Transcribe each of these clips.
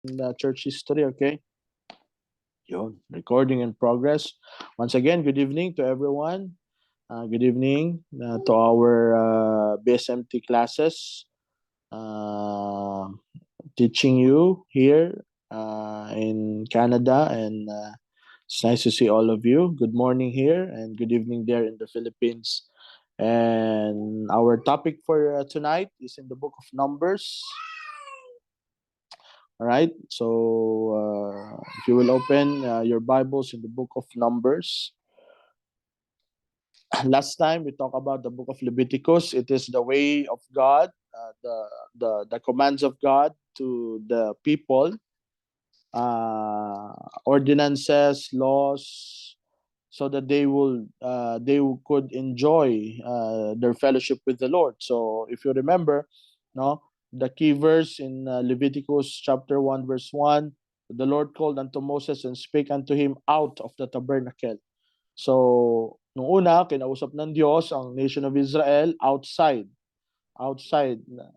the church history, okay? Yun, recording in progress. Once again, good evening to everyone. Good evening to our BSMT classes. Uh, Teaching you here in Canada, and it's nice to see all of you. Good morning here and good evening there in the Philippines. And our topic for tonight is in the book of Numbers. All right. So if you will open your Bibles in the book of Numbers. Last time we talked about the book of Leviticus. It is the way of God, the commands of God to the people, ordinances, laws, so that they could enjoy their fellowship with the Lord. So if you remember, no, the key verse in Leviticus chapter 1 verse 1, the Lord called unto Moses and spake unto him out of the tabernacle. So nung una kinausap ng Diyos ang nation of Israel outside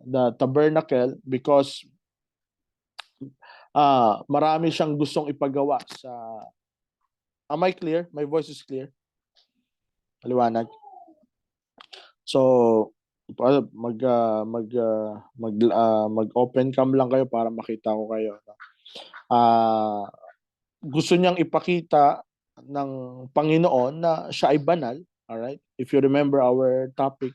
the tabernacle, because marami siyang gustong ipagawa sa. Am I clear? My voice is clear? Maliwanag. So mag-open cam lang kayo para makita ko kayo. Gusto niyang ipakita ng Panginoon na siya ay banal, all right? If you remember our topic,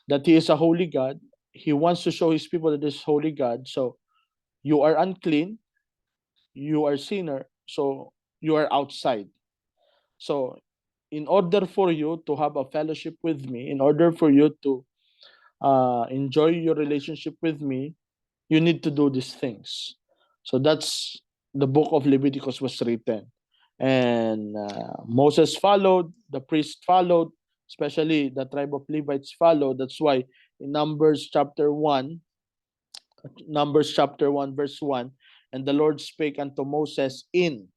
that He is a holy God. He wants to show His people that He is holy God. So you are unclean, you are sinner, so you are outside. So in order for you to have a fellowship with me, in order for you to enjoy your relationship with me, you need to do these things. So that's the book of Leviticus was written. And Moses followed, the priest followed, especially the tribe of Levites followed. That's why in Numbers chapter 1 verse 1, and the Lord spake unto Moses in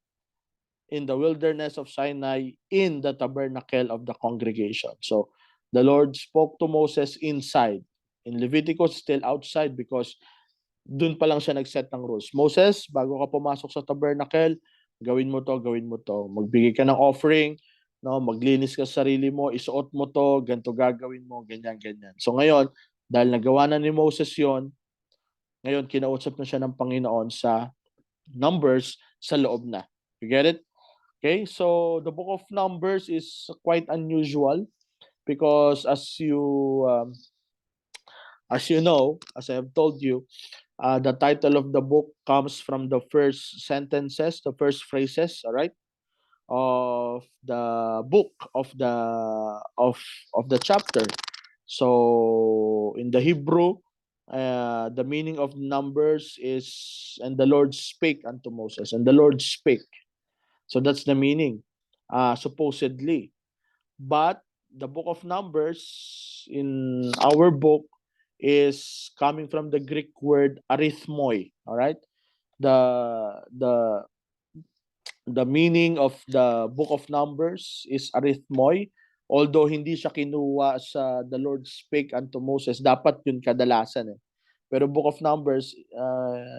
the wilderness of Sinai, in the tabernacle of the congregation. So the Lord spoke to Moses inside. In Leviticus, still outside, because dun pa lang siya nag-set ng rules. Moses, bago ka pumasok sa tabernacle, gawin mo to, gawin mo to. Magbigay ka ng offering, no? Maglinis ka sa sarili mo, isuot mo to, ganito gagawin mo, ganyan, ganyan. So ngayon, dahil nagawa na ni Moses yon, ngayon kinausap na siya ng Panginoon sa Numbers sa loob na. You get it? Okay, so the book of Numbers is quite unusual because as you know, as I have told you, the title of the book comes from the first sentences, the first phrases, all right, of the book of the chapter. So in the Hebrew, the meaning of Numbers is, and the Lord spake unto Moses, and the Lord spake. So that's the meaning, supposedly. But the book of Numbers in our book is coming from the Greek word arithmoi. All right, the meaning of the book of Numbers is arithmoi. Although hindi siya kinuha sa the Lord spake unto Moses, dapat yun kadalasan eh. Pero book of Numbers,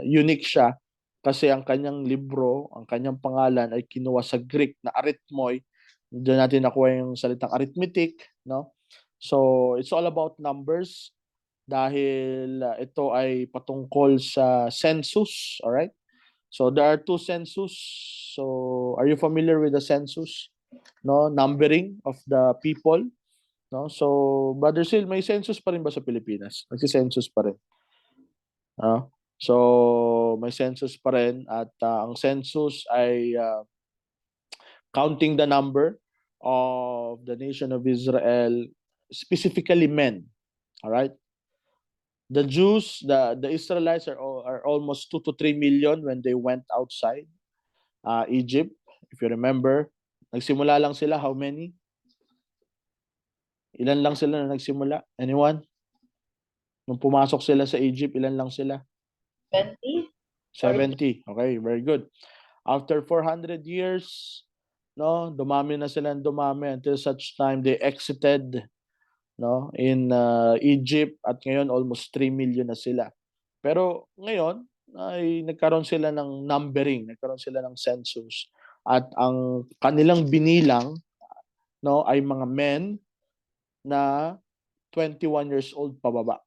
unique siya kasi ang kanyang libro, ang kanyang pangalan ay kinuha sa Greek na arithmoi. Diyan natin nakuha yung salitang arithmetic, no? So it's all about numbers dahil ito ay patungkol sa census, all right? So there are two census. So are you familiar with the census? No, numbering of the people, no? So Brother Sil, may census pa rin ba sa Pilipinas? Nagsi-census pa rin. So may census pa rin at ang census ay counting the number of the nation of Israel, specifically men. All right? The Jews, the Israelites are almost 2 to 3 million when they went outside Egypt. If you remember, nagsimula lang sila, how many? Ilan lang sila na nagsimula? Anyone? Nung pumasok sila sa Egypt, ilan lang sila? 20? 70. Okay, very good. After 400 years, no, dumami na sila ng dumami until such time they exited, no, in Egypt, at ngayon almost 3 million na sila. Pero ngayon, ay nagkaroon sila ng numbering, nagkaroon sila ng census. At ang kanilang binilang, no, ay mga men na 21 years old pababa.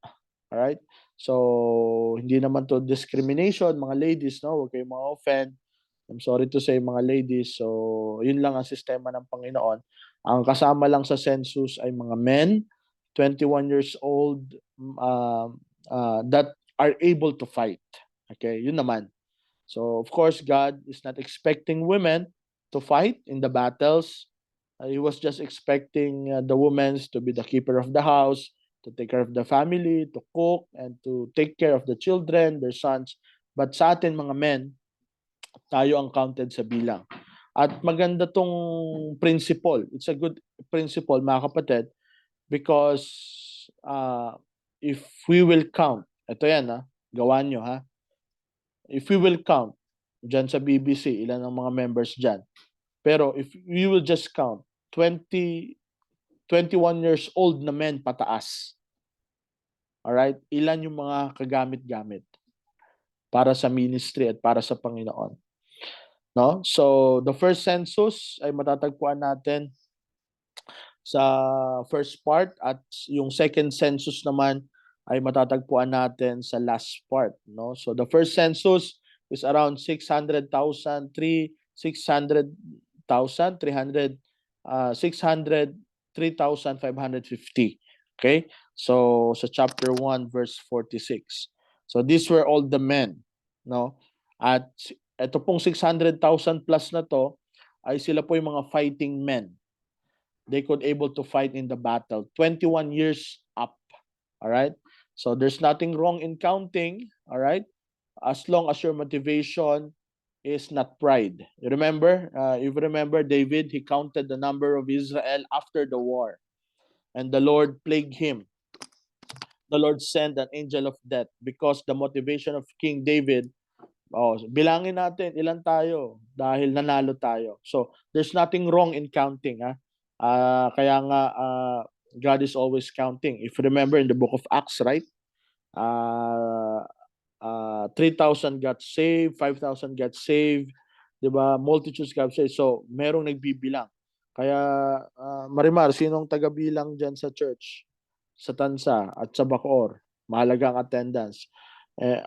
Alright? So, hindi naman to discrimination, mga ladies, no? Huwag kayong ma-offend. I'm sorry to say, mga ladies. So, yun lang ang sistema ng Panginoon. Ang kasama lang sa census ay mga men, 21 years old, that are able to fight. Okay, yun naman. So, of course, God is not expecting women to fight in the battles. He was just expecting the women to be the keeper of the house, to take care of the family, to cook, and to take care of the children, their sons. But sa atin mga men, tayo ang counted sa bilang. At maganda tong principle. It's a good principle, mga kapatid, because if we will count, ito yan gawan nyo if we will count, dyan sa BBC, ilan ang mga members dyan. Pero if we will just count, 21 years old na men pataas. Alright? Ilan yung mga kagamit-gamit para sa ministry at para sa Panginoon. No? So, the first census ay matatagpuan natin sa first part at yung second census naman ay matatagpuan natin sa last part, no? So the first census is around 600,000 3,550. Okay? So sa chapter 1 verse 46. So these were all the men, no? At ito pong 600,000 plus na to ay sila po yung mga fighting men. They could able to fight in the battle 21 years up. All right? So there's nothing wrong in counting, all right? As long as your motivation is not pride. You remember David, he counted the number of Israel after the war. And the Lord plagued him. The Lord sent an angel of death because the motivation of King David, bilangin natin ilan tayo dahil nanalo tayo. So there's nothing wrong in counting. Kaya nga God is always counting. If you remember in the book of Acts, right? 3,000 got saved, 5,000 got saved, 'di ba? Multitudes got saved. So merong nagbibilang. Kaya Marimar, sinong taga-bilang diyan sa church? Sa Tansa at sa Bacoor. Mahalaga ang attendance.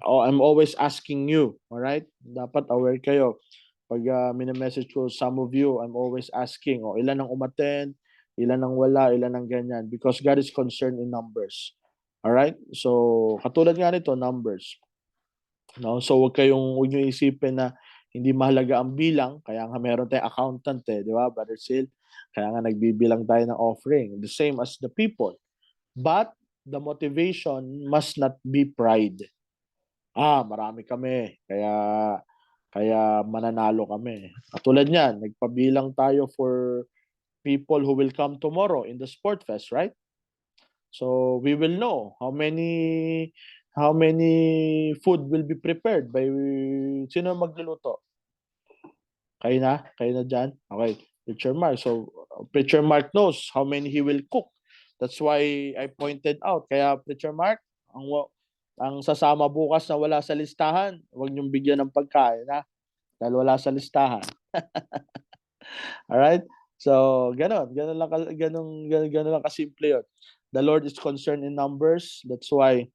I'm always asking you, all right? Dapat aware kayo. Pag mini-message ko some of you, I'm always asking, ilan ang umattend, ilan ang wala, ilan ang ganyan. Because God is concerned in numbers. All right? So, katulad nga nito, numbers. No? So, huwag niyo isipin na hindi mahalaga ang bilang, kaya nga meron tayong accountant di ba, Brother Sil? Kaya nga nagbibilang tayo ng offering. The same as the people. But the motivation must not be pride. Marami kami, kaya mananalo kami. Katulad niyan, nagpabilang tayo for people who will come tomorrow in the Sport Fest, right? So we will know how many food will be prepared by sino magluluto. Kayo na dyan? Okay, Preacher Mark. So Preacher Mark knows how many he will cook. That's why I pointed out. Kaya Preacher Mark, ang sasama bukas na wala sa listahan, huwag niyong bigyan ng pagkain dahil wala sa listahan. All right? So, ganun lang kasimple 'yon. The Lord is concerned in numbers. That's why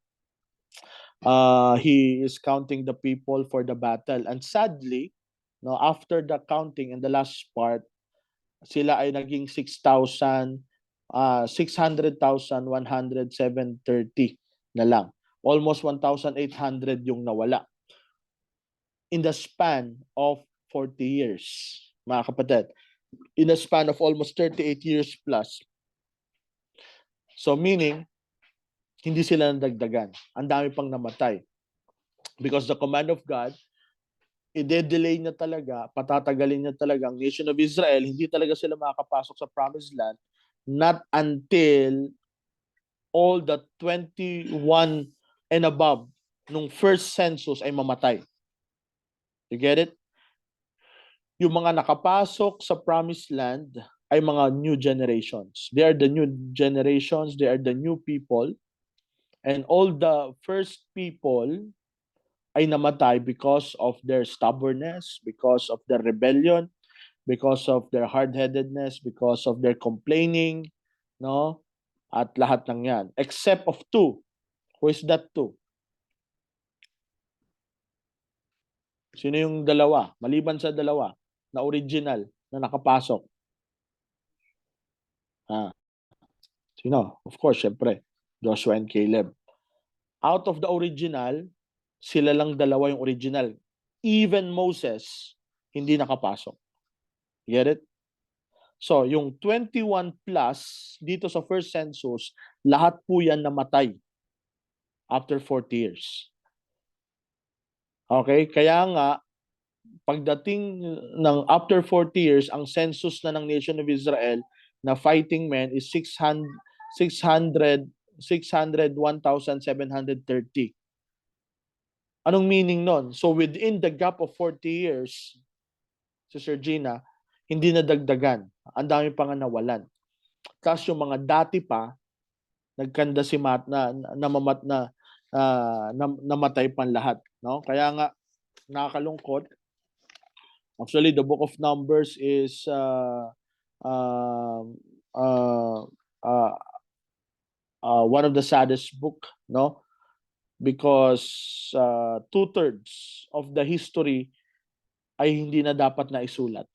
he is counting the people for the battle. And sadly, no, after the counting in the last part, sila ay naging 600,107.30 na lang. Almost 1,800 yung nawala in the span of 40 years, mga kapatid. In a span of almost 38 years plus. So meaning, hindi sila nadagdagan. Ang dami pang namatay. Because the command of God, i-delay niya talaga, patatagalin niya talaga ang nation of Israel, hindi talaga sila makakapasok sa promised land, not until all the 21 and above nung first census ay mamatay. You get it? Yung mga nakapasok sa promised land ay mga new generations. They are the new generations, they are the new people. And all the first people ay namatay because of their stubbornness, because of their rebellion, because of their hard-headedness, because of their complaining, no? At lahat ng yan. Except of two. Who is that two? Sino yung dalawa? Maliban sa dalawa na original na nakapasok. Ah, sino? Of course, syempre, Joshua and Caleb. Out of the original, sila lang dalawa yung original. Even Moses, hindi nakapasok. Get it? So, yung 21 plus dito sa first census, lahat po yan namatay after 40 years. Okay? Kaya nga, pagdating ng after 40 years, ang census na ng Nation of Israel na fighting men is 601,730. Anong meaning nun? So within the gap of 40 years, Sister Gina, hindi nadagdagan. Ang dami pa nga nawalan. Tapos yung mga dati pa, nagkanda si Mat na namatay pan lahat, no? Kaya nga nakakalungkot. Actually, the book of Numbers is uh, uh, uh, one of the saddest book, no? Because 2/3 of the history ay hindi na dapat na isulat.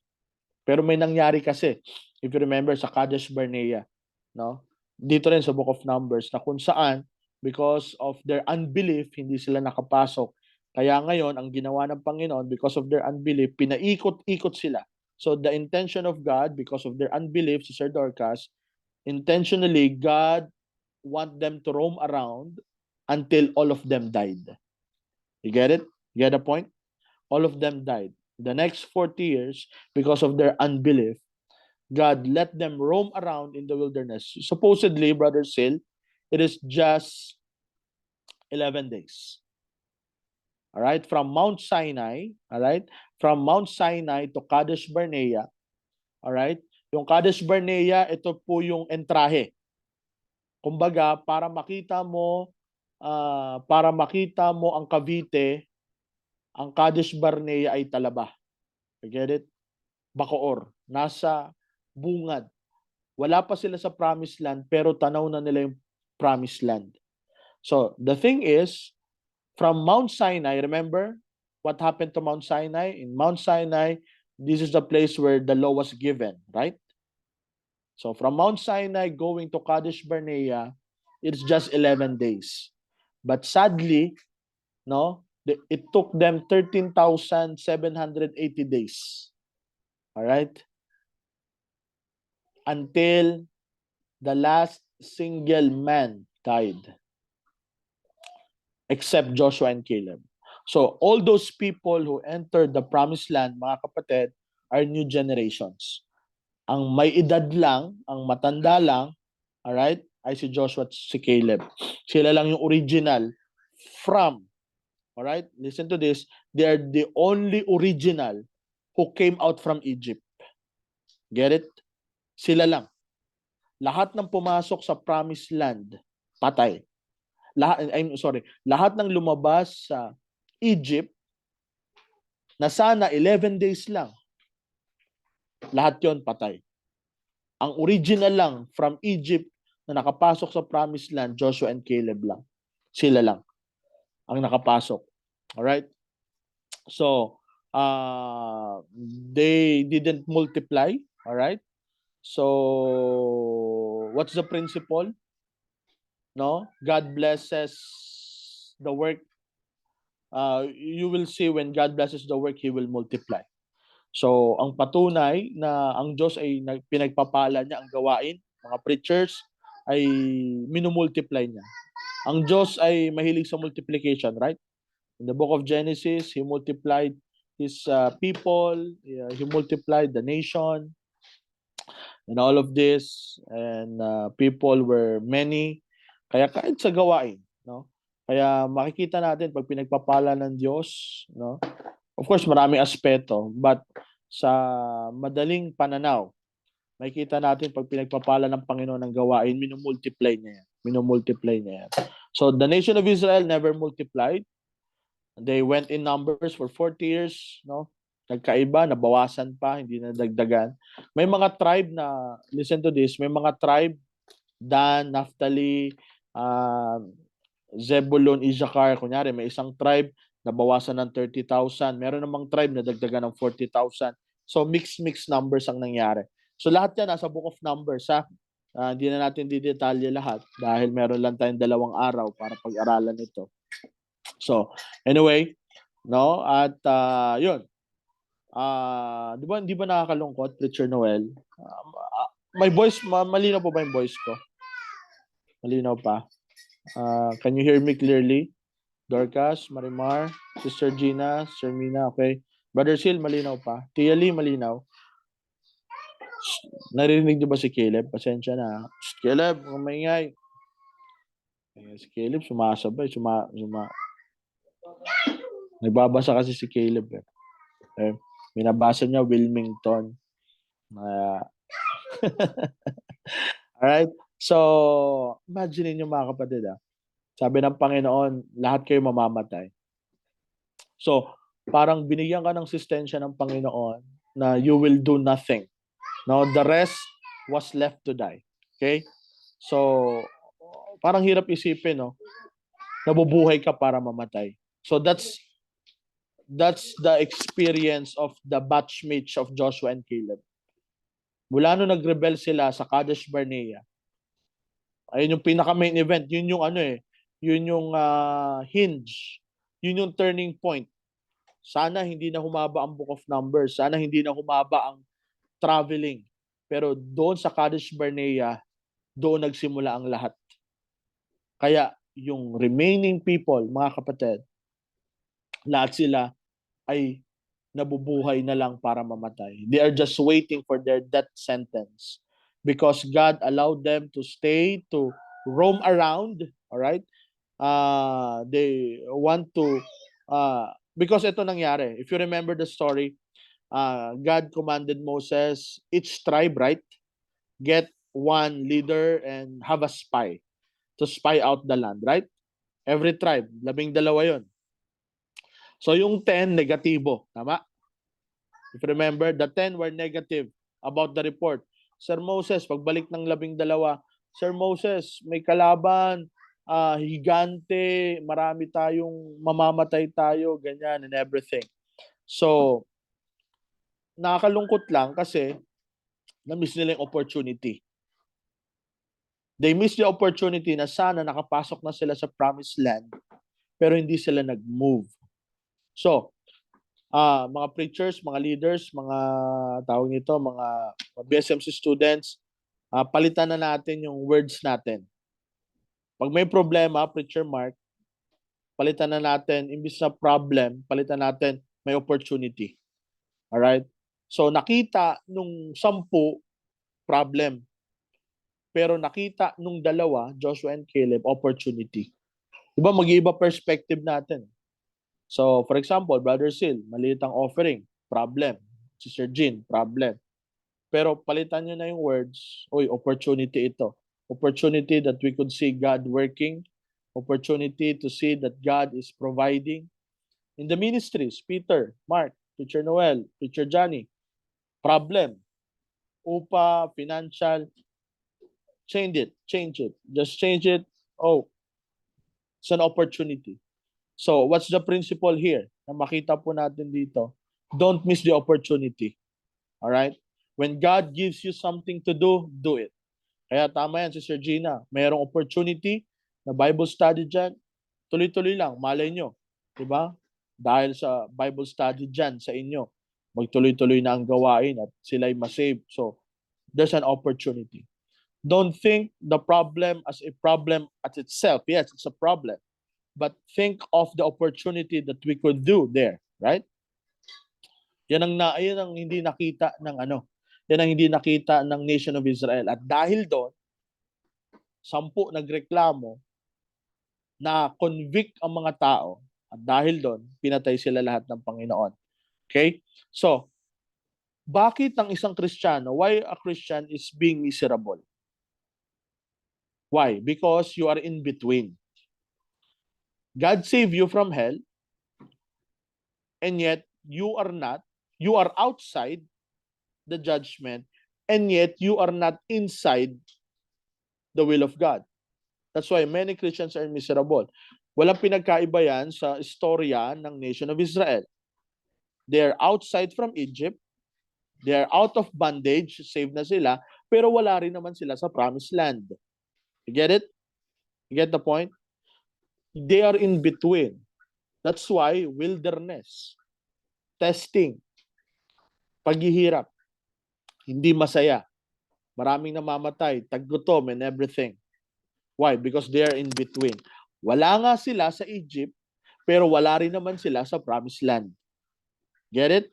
Pero may nangyari kasi, if you remember, sa Kadesh Barnea, no? Dito rin sa Book of Numbers na kung saan, because of their unbelief, hindi sila nakapasok. Kaya ngayon, ang ginawa ng Panginoon, because of their unbelief, pinaikot-ikot sila. So the intention of God, because of their unbelief, Sister Dorcas, intentionally, God want them to roam around until all of them died. You get it? You get the point? All of them died. The next 40 years, because of their unbelief, God let them roam around in the wilderness. Supposedly, Brother Sil, it is just 11 days. All right? From Mount Sinai, all right? From Mount Sinai to Kadesh Barnea, all right? Yung Kadesh Barnea, ito po yung entrahe. Kumbaga, para makita mo ang Cavite, ang Kadesh Barnea ay Talaba. You get it? Bacoor. Nasa bungad. Wala pa sila sa promised land, pero tanaw na nila yung promised land. So, the thing is, from Mount Sinai, remember what happened to Mount Sinai? In Mount Sinai, this is the place where the law was given, right? So, from Mount Sinai going to Kadesh Barnea, it's just 11 days. But sadly, no, it took them 13,780 days. All right? Until the last single man died. Except Joshua and Caleb. So all those people who entered the promised land, mga kapatid, are new generations. Ang may edad lang, ang matanda lang, all right, ay si Joshua at si Caleb. Sila lang yung original from, all right, listen to this, they are the only original who came out from Egypt. Get it? Sila lang. Lahat ng pumasok sa promised land, patay. Lahat ng lumabas sa Egypt na sana 11 days lang, lahat yon patay. Ang original lang from Egypt na nakapasok sa promised land, Joshua and Caleb lang. Sila lang ang nakapasok. Alright? So, they didn't multiply. Alright? So, what's the principle? No? God blesses the work. You will see when God blesses the work, He will multiply. So, ang patunay na ang Diyos ay pinagpapala niya ang gawain, mga preachers, ay minumultiply niya. Ang Diyos ay mahilig sa multiplication, right? In the book of Genesis, He multiplied His people, He multiplied the nation, and all of this, and people were many. Kaya kahit sa gawain, no? Kaya makikita natin pag pinagpapala ng Diyos, no? Of course, maraming aspeto, but sa madaling pananaw, makikita natin pag pinagpapala ng Panginoon ng gawain, minumultiply niya yan. Minumultiply niya yan. So, the nation of Israel never multiplied. They went in numbers for 40 years, no? Nagkaiba, nabawasan pa, hindi na dagdagan. May mga tribe na, listen to this, may mga tribe, Dan, Naphtali, Zebulun, Issachar, kunyari may isang tribe nabawasan ng 30,000. Meron namang tribe na dagdagan ng 40,000. So mix numbers ang nangyari. So lahat yan nasa Book of Numbers, ha? Hindi na natin didetalye lahat dahil meron lang tayong 2 araw para pag-aralan ito. So, anyway, no? At yun. Di ba nakakalungkot, Preacher Noel? My voice, malinaw po ba yung voice ko? Malinaw pa. Can you hear me clearly? Dorcas, Marimar, Sister Gina, Sister Mina, okay? Brother Sil, malinaw pa. Tia Lee, malinaw. Narinig niyo ba si Caleb? Pasensya na. Caleb, umingay. Si Caleb, sumasabay. Nagbabasa kasi si Caleb. Okay? Binabasa niya Wilmington. Alright? So, imagine niyo mga kapatid, sabi ng Panginoon, lahat kayo mamamatay. So, parang binigyan ka ng sistensya ng Panginoon na you will do nothing. No, the rest was left to die. Okay? So, parang hirap isipin, no? Nabubuhay ka para mamatay. So that's the experience of the batchmates of Joshua and Caleb. Mula nung nag-rebel sila sa Kadesh Barnea, ayun yung pinaka-main event, yun yung yun yung hinge, yun yung turning point. Sana hindi na humaba ang Book of Numbers, sana hindi na humaba ang traveling. Pero doon sa Kadesh Barnea, doon nagsimula ang lahat. Kaya yung remaining people, mga kapatid, lahat sila ay nabubuhay na lang para mamatay. They are just waiting for their death sentence because God allowed them to stay, to roam around, all right? They want to, because ito nangyari. If you remember the story, God commanded Moses, each tribe, right? Get one leader and have a spy to spy out the land, right? Every tribe, 12 yun. So yung 10, negatibo. Tama? If you remember, the 10 were negative about the report. Sir Moses, pagbalik ng 12, Sir Moses, may kalaban, higante, marami tayong mamamatay tayo, ganyan and everything. So, nakakalungkot lang kasi na-miss nila yung opportunity. They missed the opportunity na sana nakapasok na sila sa promised land pero hindi sila nag-move. So, mga preachers, mga leaders, mga tawag nito, mga BSMC students, palitan na natin yung words natin. Pag may problema, Preacher Mark, palitan na natin, imbis na problem, palitan natin may opportunity. Alright? So, nakita nung 10, problem. Pero nakita nung 2, Joshua and Caleb, opportunity. Diba, mag-iiba perspective natin. So, for example, Brother Sil, maliit ang offering, problem. Sister Jean, problem. Pero palitan nyo na yung words, opportunity ito. Opportunity that we could see God working. Opportunity to see that God is providing. In the ministries, Peter, Mark, Preacher Noel, Preacher Johnny, problem. Upa, financial, change it. Just change it. It's an opportunity. So, what's the principle here? Na makita po natin dito, don't miss the opportunity. Alright? When God gives you something to do it. Kaya tama yan, Sister Gina. Mayroong opportunity na Bible study dyan. Tuloy-tuloy lang, malay nyo. Diba? Dahil sa Bible study dyan sa inyo, magtuloy-tuloy na ang gawain at sila'y masave. So, there's an opportunity. Don't think the problem as a problem at itself. Yes, it's a problem. But think of the opportunity that we could do there, right? Yan ang hindi nakita ng yan ang hindi nakita ng nation of Israel. At dahil doon, 10 nagreklamo na convict ang mga tao. At dahil doon, pinatay sila lahat ng Panginoon. Okay? So, bakit ang isang Kristiyano, why a Christian is being miserable? Why? Because you are in between. God save you from hell, and yet you are not. You are outside the judgment, and yet you are not inside the will of God. That's why many Christians are miserable. Walang pinagkaiba yan sa istorya ng nation of Israel. They are outside from Egypt. They are out of bondage, saved na sila, pero wala rin naman sila sa promised land. You get it? You get the point? They are in between. That's why wilderness, testing, paghihirap, hindi masaya, maraming namamatay, taggutom and everything. Why? Because they are in between. Wala nga sila sa Egypt, pero wala rin naman sila sa promised land. Get it?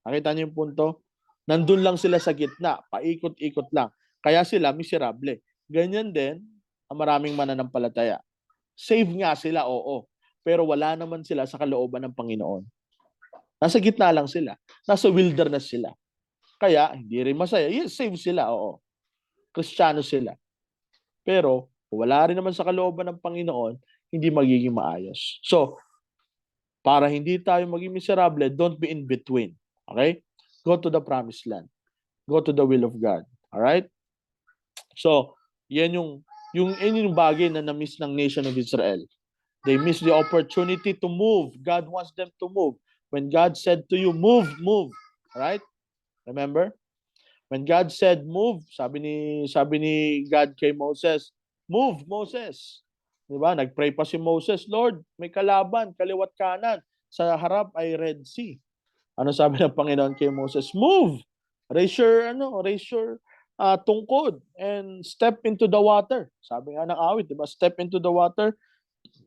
Nakita niyo yung punto? Nandun lang sila sa gitna, paikot-ikot lang. Kaya sila miserable. Ganyan din ang maraming mananampalataya. Save nga sila, oo. Pero wala naman sila sa kalooban ng Panginoon. Nasa gitna lang sila. Nasa wilderness sila. Kaya hindi rin masaya. Yes, save sila, oo. Kristiyano sila. Pero wala rin naman sa kalooban ng Panginoon, hindi magiging maayos. So, para hindi tayo maging miserable, don't be in between. Okay? Go to the promised land. Go to the will of God. All right? So, yan yung bagay na na-miss ng nation of Israel. They miss the opportunity to move. God wants them to move. When God said to you, move, move. All right? Remember? When God said move, sabi ni God kay Moses, move, Moses. Diba? Nagpray pa si Moses, Lord, may kalaban, kaliwat kanan. Sa harap ay Red Sea. Ano sabi ng Panginoon kay Moses? Move! Raise your tungkod and step into the water. Sabi nga ng awit, diba? Step into the water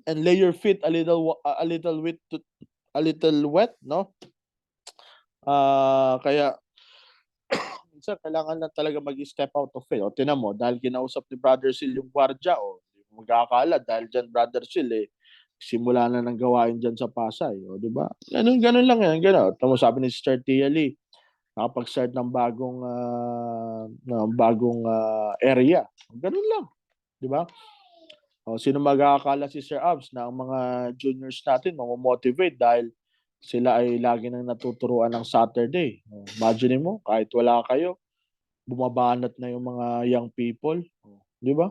and lay your feet a little wet, no? Kaya minsan kailangan lang talaga mag-step out of faith. O tinan mo, dahil kinausap ni Brother Sil yung gwardiya, o magkakala dahil dyan Brother Sil, simula na ng gawain dyan sa Pasay. O di ba? Ganun lang yan. Ganun. Tamo sabi ni Sister Tia Lee, nakapag-start ng bagong area. Ganun lang. Di ba? O, sino magkakala si Sir Abs na ang mga juniors natin mamomotivate dahil sila ay lagi nang natuturuan ng Saturday. Imagine mo, kahit wala kayo, bumabanat na yung mga young people. Di ba?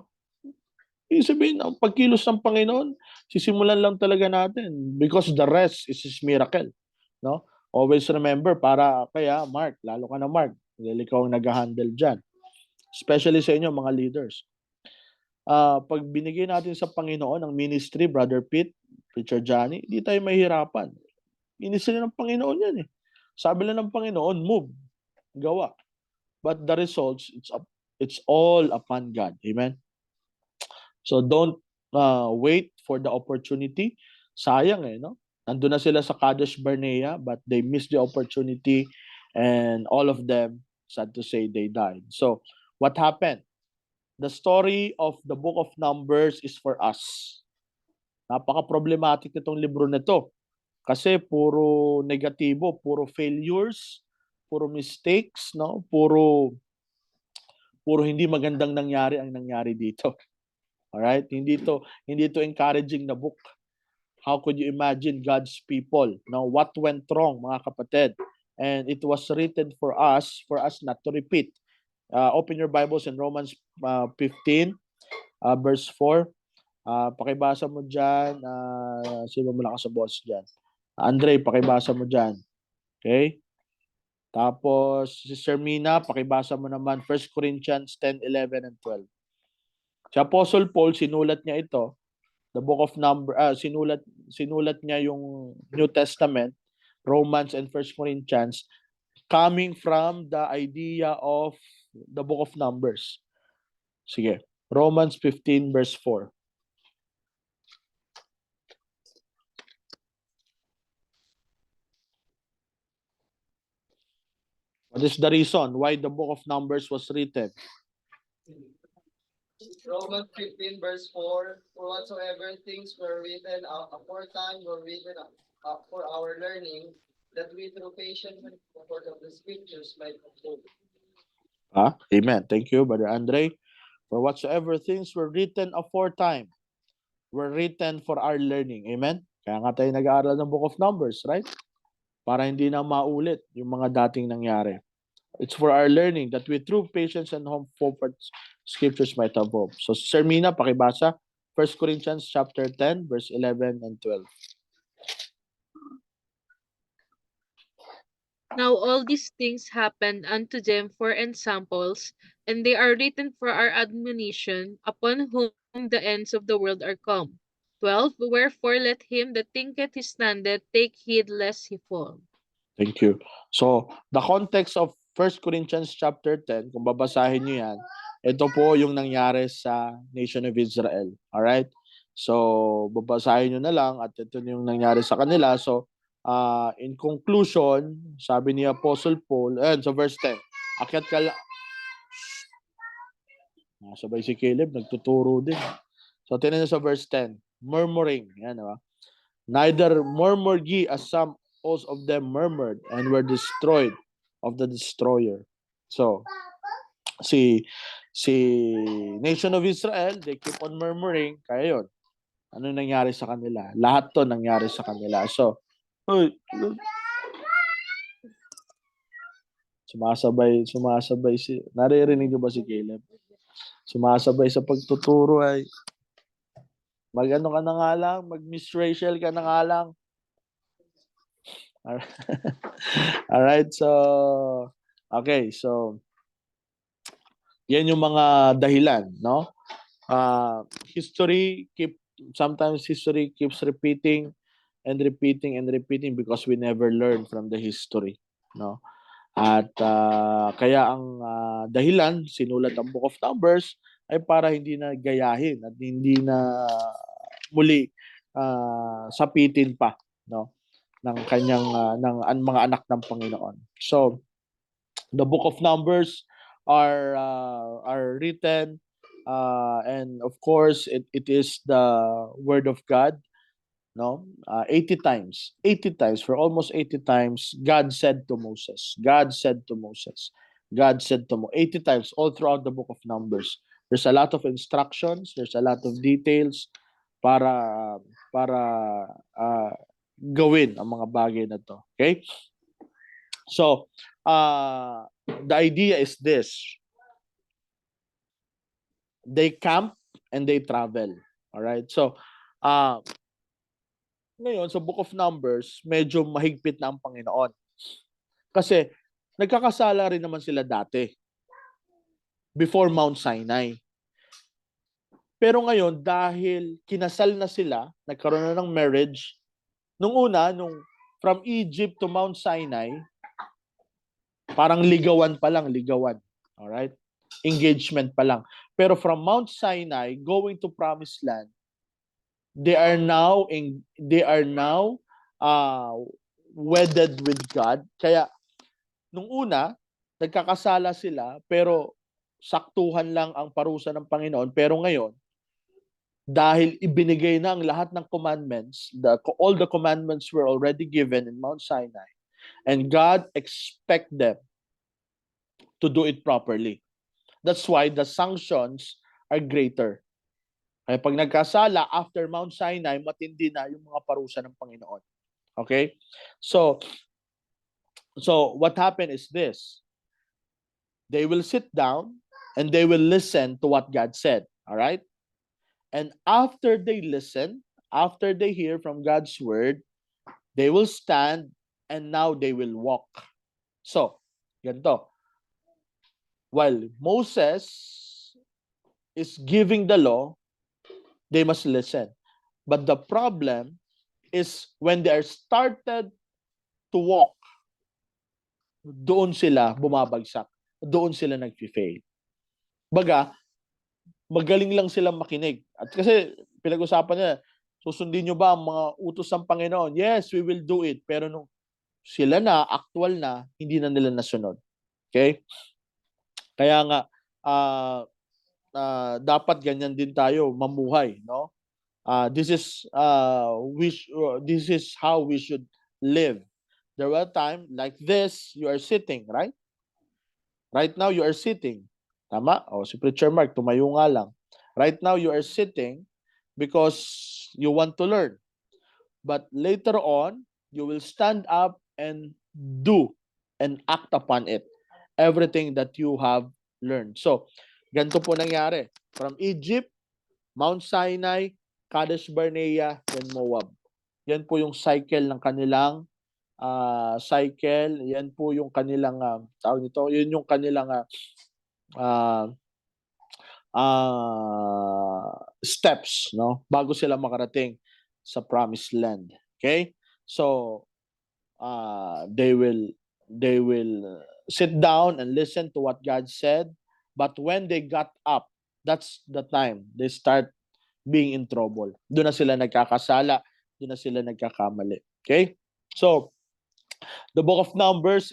Ibig sabihin, ang pagkilos ng Panginoon, sisimulan lang talaga natin because the rest is His miracle. No? Always remember, kaya Mark, lalo ka na Mark, dahil ikaw ang nag-handle dyan. Especially sa inyo, mga leaders. Pag binigay natin sa Panginoon ang ministry, Brother Pete, Preacher Johnny, hindi tayo mahihirapan. Ministry ng Panginoon yan eh. Sabi lang ng Panginoon, move, gawa. But the results, it's all upon God. Amen? So don't wait for the opportunity. Sayang no? Nandun na sila sa Kadesh Barnea, but they missed the opportunity and all of them, sad to say, they died. So what happened? The story of the book of Numbers is for us. Napaka-problematic itong libro na to. Kasi puro negatibo, puro failures, puro mistakes, no? Puro hindi magandang nangyari ang nangyari dito. All right? Hindi to encouraging na book. How could you imagine God's people? Now, what went wrong, mga kapatid? And it was written for us not to repeat. Open your Bibles in Romans 15, verse 4. Pakibasa mo dyan. Sino mo lang sa boss dyan? Andre, pakibasa mo dyan. Okay? Tapos, Sister Mina, pakibasa mo naman 1 Corinthians 10, 11, and 12. Si Apostle Paul, sinulat niya ito, the book of Numbers, sinulat niya yung New Testament, Romans and 1 Corinthians, coming from the idea of the book of Numbers. Sige, Romans 15 verse 4. What is the reason why the book of Numbers was written? Romans 15 verse 4, for whatsoever things were written aforetime were written for our learning, that we through patience and comfort of the scriptures might obtain. Amen. Thank you, Brother Andre. For whatsoever things were written aforetime were written for our learning. Amen? Kaya nga tayo nag-aaral ng book of Numbers, right? para hindi na maulit yung mga dating nangyari. It's for our learning that we through patience and hope scriptures might have hope. So Sir Mina, pakibasa 1 Corinthians chapter 10 verse 11 and 12. Now all these things happened unto them for examples, and they are written for our admonition, upon whom the ends of the world are come. 12. Wherefore let him that thinketh he standeth take heed lest he fall. Thank you. So, the context of 1 Corinthians chapter 10, kung babasahin niyo yan, ito po yung nangyari sa nation of Israel. Alright? So, babasahin niyo na lang at ito yung nangyari sa kanila. So, in conclusion, sabi ni Apostle Paul, sa verse 10, akyat ka lang. Sabay si Caleb, nagtuturo din. So, tinan niyo sa verse 10, murmuring. Yan, diba? Neither murmur ye as some also of them murmured and were destroyed of the destroyer. So, si nation of Israel, they keep on murmuring. Kaya yun, ano nangyari sa kanila? Lahat to nangyari sa kanila. So, sumasabay naririnig niyo ba si Caleb? Sumasabay sa pagtuturo ay mag-ano ka na nga lang, mag-Miss Rachel ka na nga lang. Alright, so okay, so yan yung mga dahilan, no? Sometimes history keeps repeating and repeating and repeating because we never learn from the history, no? At kaya ang dahilan sinulat ang Book of Numbers ay para hindi na gayahin at hindi na muli sapitin pa, no, ng kanyang ng mga anak ng Panginoon. So the Book of Numbers are written and of course it is the word of God, no? 80 times, for almost 80 times God said to Moses, 80 times all throughout the Book of Numbers. There's a lot of instructions, there's a lot of details para gawin ang mga bagay na to. Okay? So, the idea is this. They camp and they travel. All right? So, ngayon sa Book of Numbers, medyo mahigpit na ang Panginoon. Kasi nagkakasala rin naman sila dati before Mount Sinai. Pero ngayon, dahil kinasal na sila, nagkaroon na ng marriage, nung from Egypt to Mount Sinai, parang ligawan pa lang. Alright? Engagement pa lang. Pero from Mount Sinai, going to Promised Land, they are now wedded with God. Kaya, nung una, nagkakasala sila, pero saktuhan lang ang parusa ng Panginoon. Pero ngayon, dahil ibinigay na ang lahat ng commandments, all the commandments were already given in Mount Sinai, and God expect them to do it properly. That's why the sanctions are greater. Kaya pag nagkasala, after Mount Sinai, matindi na yung mga parusa ng Panginoon. Okay? So what happened is this. They will sit down and they will listen to what God said. All right? And after they listen, after they hear from God's word, they will stand and now they will walk. So, ganito. While Moses is giving the law, they must listen. But the problem is when they are started to walk, doon sila bumabagsak. Doon sila nag-fail. Baga, magaling lang silang makinig. At kasi pinag-usapan nila, susundin nyo ba ang mga utos ng Panginoon? Yes, we will do it. Pero nung sila na, actual na, hindi na nila nasunod. Okay? Kaya nga, dapat ganyan din tayo mamuhay, no? This is how we should live. There will time like this, you are sitting, right? Right now you are sitting. Tama? O si Preacher Mark, tumayo nga lang. Right now you are sitting because you want to learn. But later on, you will stand up and do and act upon it. Everything that you have learned. So, ganito po nangyari. From Egypt, Mount Sinai, Kadesh Barnea, then Moab. Yan po yung cycle ng kanilang cycle. Yan po yung kanilang tawag nito, yun yung kanilang uh, steps, no, bago sila makarating sa promised land. Okay? So they will sit down and listen to what God said, but when they got up, that's the time they start being in trouble. Doon na sila nagkakasala, doon na sila nagkakamali. Okay? So the book of Numbers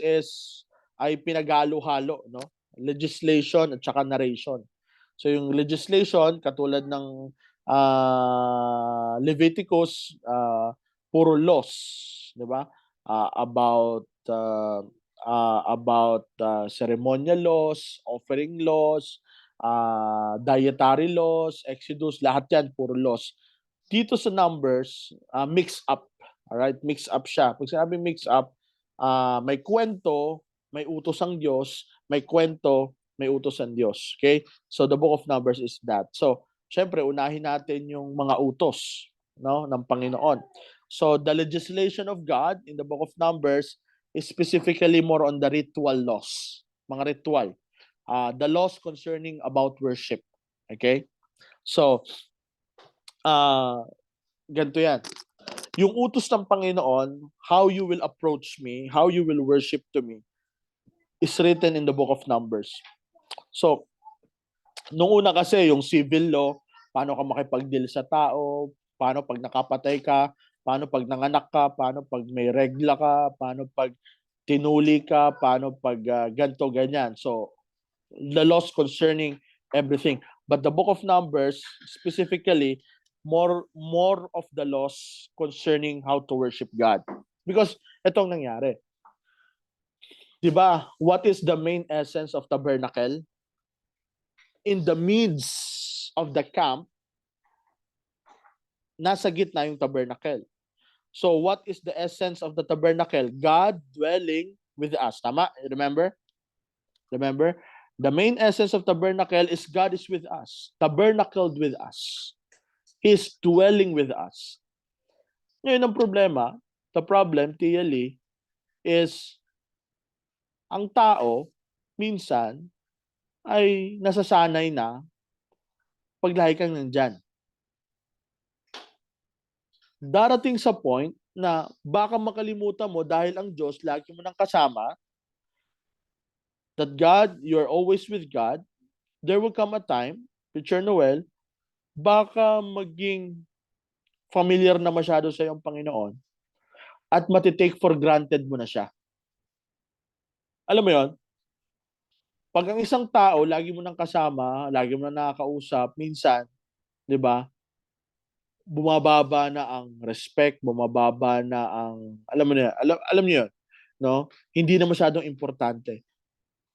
ay pinagalo-halo, no? Legislation at saka narration. So yung legislation, katulad ng Leviticus, puro laws, di ba? About ceremonial laws, offering laws, dietary laws, Exodus, lahat yan puro laws. Dito sa Numbers, mix up. Alright, mix up siya. Pag sinabi mix up, may kwento, may utos ang Diyos, may kwento, may utos ang Diyos. Okay? So the book of Numbers is that. So, syempre unahin natin yung mga utos, no, ng Panginoon. So the legislation of God in the book of Numbers is specifically more on the ritual laws. Mga ritual. The laws concerning about worship. Okay? So ganito yan. Yung utos ng Panginoon, how you will approach me, how you will worship to me, is written in the book of Numbers. So, nung una kasi, yung civil law, paano ka makipag-deal sa tao, paano pag nakapatay ka, paano pag nanganak ka, paano pag may regla ka, paano pag tinuli ka, paano pag ganto, ganyan. So, the laws concerning everything. But the book of Numbers, specifically, more of the laws concerning how to worship God. Because itong nangyari. 'Di ba? What is the main essence of tabernacle? In the midst of the camp, nasa gitna yung tabernacle. So what is the essence of the tabernacle? God dwelling with us. Tama? Remember? The main essence of tabernacle is God is with us. Tabernacled with us. He is dwelling with us. Ngayon ang problema, the problem, TLE, is ang tao, minsan, ay nasasanay na paglahi kang nandyan. Darating sa point na baka makalimutan mo dahil ang Diyos lagi mo nang kasama, that God, you're always with God, there will come a time, Teacher Noel, baka maging familiar na masyado sa iyong Panginoon at matitake for granted mo na siya. Alam mo yon? Pag ang isang tao, lagi mo nang kasama, lagi mo nang nakakausap, minsan, di ba, bumababa na ang respect, bumababa na ang, alam mo na, alam niyo yun, no? Hindi na masyadong importante.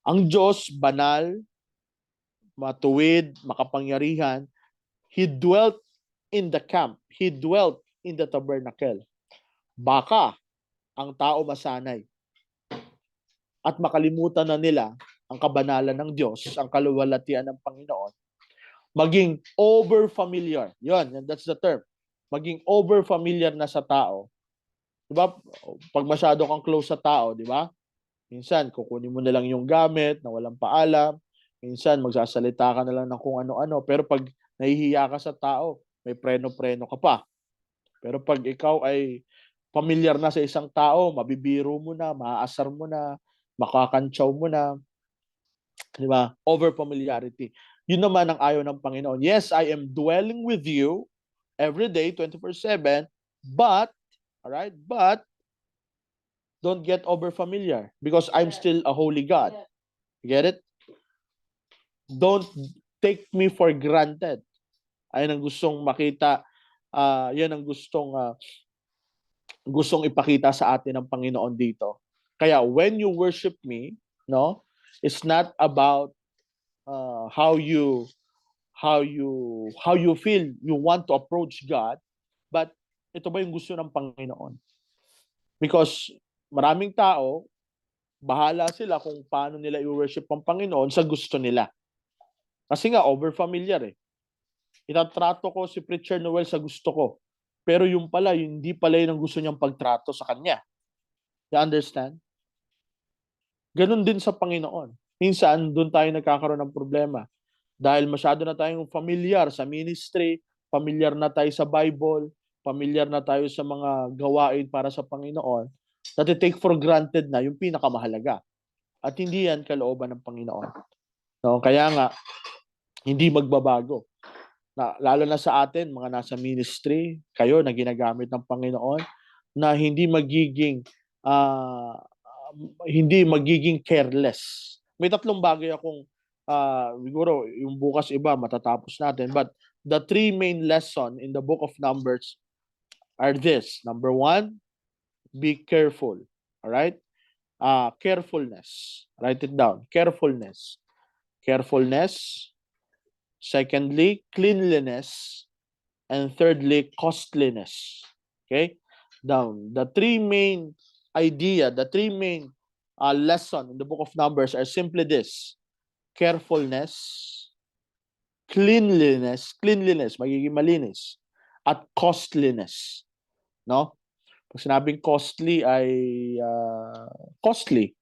Ang Diyos, banal, matuwid, makapangyarihan, He dwelt in the camp. He dwelt in the tabernacle. Baka ang tao masanay at makalimutan na nila ang kabanalan ng Diyos, ang kaluwalhatian ng Panginoon, maging over-familiar. Yun, that's the term. Maging over-familiar na sa tao. Diba? Pag masyado kang close sa tao, di ba? Minsan, kukunin mo na lang yung gamit na walang paalam. Minsan, magsasalita ka na lang ng kung ano-ano. Pero pag nahihiya ka sa tao, may preno-preno ka pa. Pero pag ikaw ay familiar na sa isang tao, mabibiro mo na, maaasar mo na, makakantsaw mo na, di ba? Over familiarity. Yun naman ang ayaw ng Panginoon. Yes, I am dwelling with you every day, 24/7, but, all right, but don't get over familiar because I'm still a holy God. You get it? Don't take me for granted. Ayun ang gustong makita, yan ang gustong ipakita sa atin ng Panginoon dito. Kaya when you worship me, no, it's not about how you feel you want to approach God, but ito ba yung gusto ng Panginoon? Because maraming tao, bahala sila kung paano nila i-worship ang Panginoon sa gusto nila. Kasi nga, over-familiar eh. Itatrato ko si Preacher Noel sa gusto ko. Pero yung pala, hindi pala yun ang gusto niyang pagtrato sa kanya. You understand? Ganun din sa Panginoon. Minsan, doon tayo nagkakaroon ng problema. Dahil masyado na tayong familiar sa ministry, familiar na tayo sa Bible, familiar na tayo sa mga gawain para sa Panginoon, take for granted na yung pinakamahalaga. At hindi yan kalooban ng Panginoon. No? Kaya nga, hindi magbabago. Lalo na sa atin, mga nasa ministry, kayo na ginagamit ng Panginoon, na hindi magiging careless. May tatlong bagay akong siguro yung bukas iba matatapos natin, but the three main lesson in the book of Numbers are this. Number 1, be careful. All right? Carefulness. Write it down. Carefulness. Carefulness. Secondly, cleanliness. And thirdly, costliness. Okay? Down. The three main lesson in the book of Numbers are simply this: carefulness, cleanliness, magiging malinis, at costliness. No? Pag sinabing costly ay costly.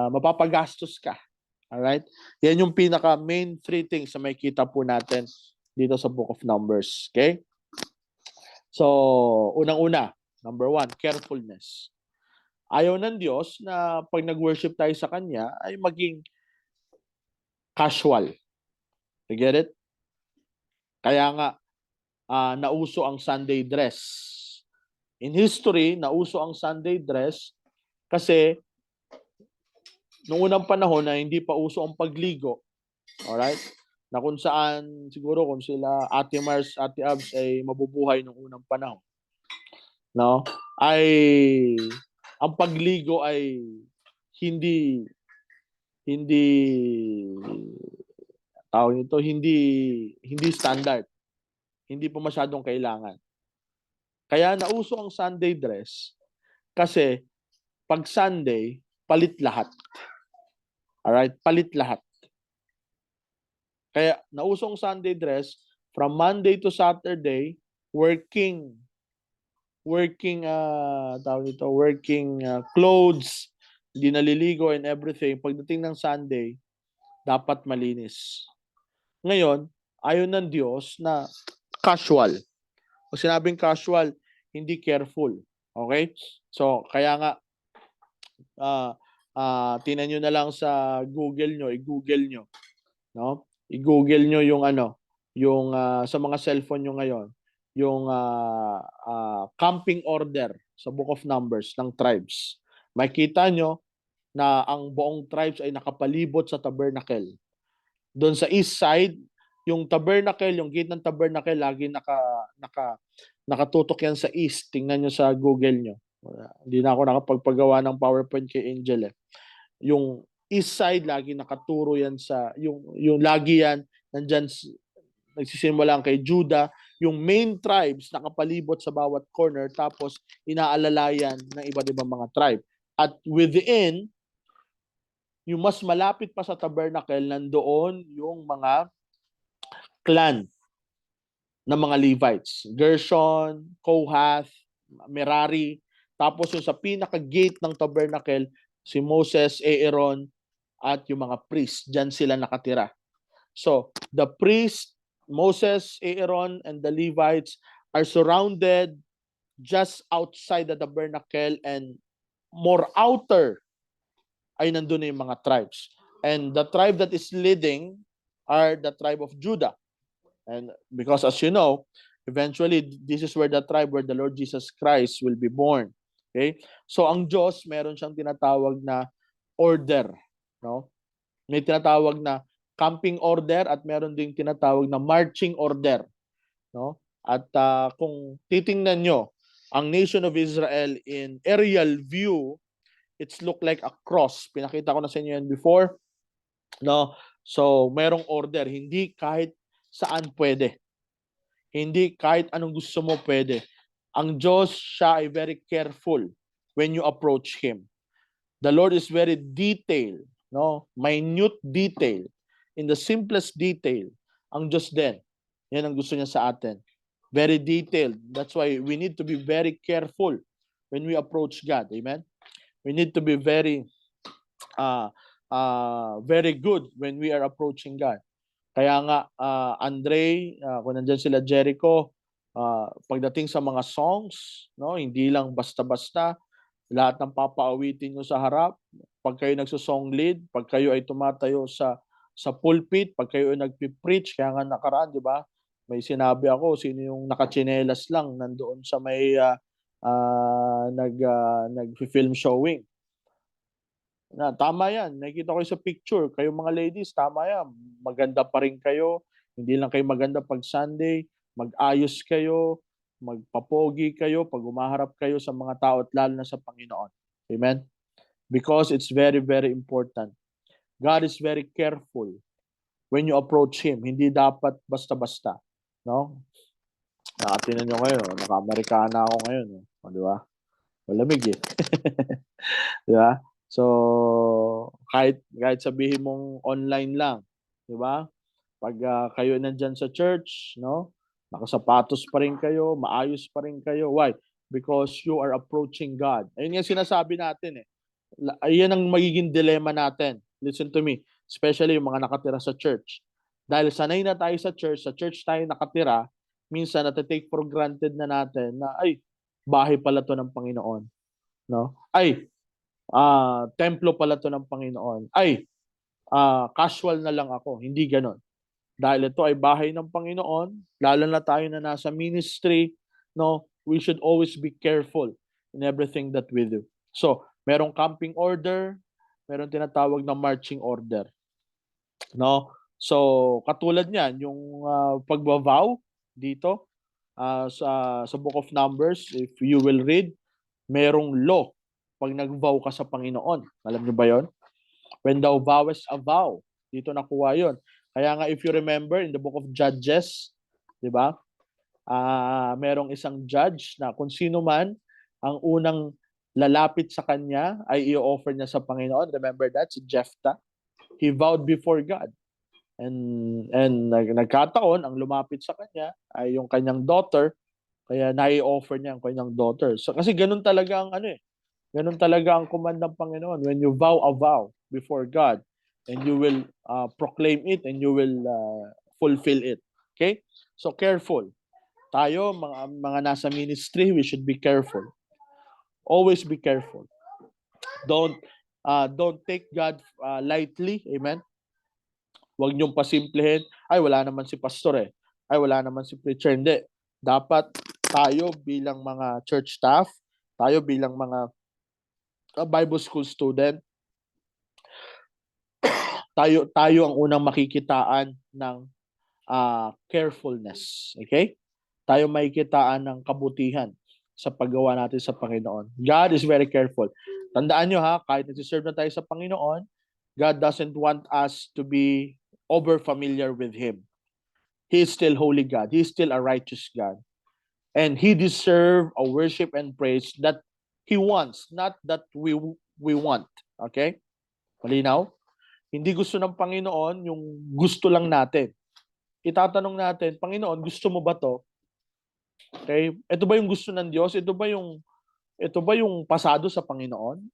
Mapapagastos ka. Alright? Yan yung pinaka main 3 things na makikita po natin dito sa book of Numbers. Okay? So, unang-una, number 1, carefulness. Ayaw ng Diyos na pag nag-worship tayo sa Kanya ay maging casual. You get it? Kaya nga, nauso ang Sunday dress. In history, nauso ang Sunday dress kasi noong unang panahon na hindi pa uso ang pagligo. Alright? Na kung saan, siguro kung sila Ate Mars, Ate Abs ay mabubuhay noong unang panahon. No? Ay ang pagligo ay hindi standard. Hindi pa masyadong kailangan. Kaya nauso ang Sunday dress kasi pag Sunday, palit lahat. Alright? Palit lahat. Kaya nauso ang Sunday dress from Monday to Saturday, working clothes, hindi naliligo and everything. Pagdating ng Sunday, dapat malinis. Ngayon, ayaw ng Diyos na casual. Pag sinabing casual, hindi careful. Okay? So, kaya nga, tinan nyo na lang sa Google nyo, i-Google nyo. No? I-Google nyo yung sa mga cellphone nyo ngayon, yung camping order sa Book of Numbers ng tribes. Makita nyo na ang buong tribes ay nakapalibot sa tabernacle. Doon sa east side, yung tabernacle, yung gate ng tabernacle, lagi nakatutok yan sa east. Tingnan nyo sa Google nyo. Hindi na ako nakapagpagawa ng PowerPoint kay Angel eh. Yung east side, lagi nakaturo yan sa, yung lagi yan, nandyan, nagsisimulan kay Judah, yung main tribes nakapalibot sa bawat corner, tapos inaalalayan ng iba't ibang mga tribe. At within, yung mas malapit pa sa tabernacle, nandoon yung mga clan ng mga Levites. Gershon, Kohath, Merari. Tapos yung sa pinaka-gate ng tabernacle, si Moses, Aaron, at yung mga priests. Diyan sila nakatira. So, the priest, Moses, Aaron, and the Levites are surrounded just outside the tabernacle, and more outer ay nandun na yung mga tribes. And the tribe that is leading are the tribe of Judah. And because as you know, eventually, this is where the tribe where the Lord Jesus Christ will be born. Okay? So ang Diyos, meron siyang tinatawag na order. No? May tinatawag na camping order at meron ding tinatawag na marching order. No? At kung titingnan nyo, ang nation of Israel in aerial view, it's look like a cross. Pinakita ko na sa inyo yan before. No? So, merong order. Hindi kahit saan pwede. Hindi kahit anong gusto mo pwede. Ang Diyos, siya ay very careful when you approach Him. The Lord is very detailed, no? Minute detail. In the simplest detail, ang Diyos din. Yan ang gusto niya sa atin. Very detailed. That's why we need to be very careful when we approach God. Amen? We need to be very very good when we are approaching God. Kaya nga, Andre, kung nandyan sila Jericho, pagdating sa mga songs, no, hindi lang basta-basta, lahat ng papaawitin nyo sa harap, pag kayo nagsusong lead, pag kayo ay tumatayo sa pulpit, pag kayo ay nagpipreach, kaya nga nakaraan, di ba? May sinabi ako, sino yung nakachinelas lang nandoon sa may nag-film showing. Na, tama yan. Nakikita ko sa picture. Kayo mga ladies, tama yan. Maganda pa rin kayo. Hindi lang kayo maganda pag Sunday. Mag-ayos kayo. Magpapogi kayo pag umaharap kayo sa mga tao at lalo na sa Panginoon. Amen? Because it's very, very important. God is very careful when you approach Him. Hindi dapat basta-basta. No? Nakatinan nyo ngayon. Naka-Amerikana ako ngayon. Di ba? Malamig eh. Di ba? So, kahit sabihin mong online lang, di ba? Pag kayo nandyan sa church, no? Nakasapatos pa rin kayo, maayos pa rin kayo. Why? Because you are approaching God. Ayun yung sinasabi natin eh. Ayan ang magiging dilemma natin. Listen to me. Especially yung mga nakatira sa church. Dahil sanay na tayo sa church tayo nakatira, minsan natatake for granted na natin na, ay, bahay pala to ng Panginoon. No? Ay, templo pala to ng Panginoon. Ay, casual na lang ako. Hindi ganon. Dahil ito ay bahay ng Panginoon, lalo na tayo na nasa ministry, no, we should always be careful in everything that we do. So, merong camping order, merong tinatawag na marching order. No? So, katulad niyan, yung pagba-vow dito sa Book of Numbers, if you will read, merong law pag nag-vow ka sa Panginoon. Alam niyo ba yon? When thou vowest a vow, dito nakuha yon. Kaya nga if you remember in the book of Judges, di ba? Merong isang judge na kung sino man ang unang lalapit sa kanya ay i-offer niya sa Panginoon. Remember that? Si Jephthah. He vowed before God. And nagkataon, ang lumapit sa kanya ay yung kanyang daughter, kaya nai-offer niya ang kanyang daughter. So, kasi ganun talaga ang ganun talaga ang command ng Panginoon. When you vow a vow before God, and you will proclaim it, and you will fulfill it. Okay? So, careful. Tayo, mga nasa ministry, we should be careful. Always be careful. Don't take God lightly. Amen? Huwag niyong pasimplehin. Ay, wala naman si pastor eh. Ay, wala naman si preacher. Hindi. Dapat tayo bilang mga church staff, tayo bilang mga Bible school student, tayo ang unang makikitaan ng carefulness. Okay? Tayo makikitaan ng kabutihan sa paggawa natin sa Panginoon. God is very careful. Tandaan nyo ha, kahit nagsiserve na tayo sa Panginoon, God doesn't want us to be over familiar with Him. He is still holy God. He is still a righteous God. And He deserves a worship and praise that He wants, not that we want. Okay? Malinaw? Hindi gusto ng Panginoon yung gusto lang natin. Itatanong natin, Panginoon, gusto mo ba to? Okay? Ito ba yung gusto ng Diyos? Ito ba yung pasado sa Panginoon?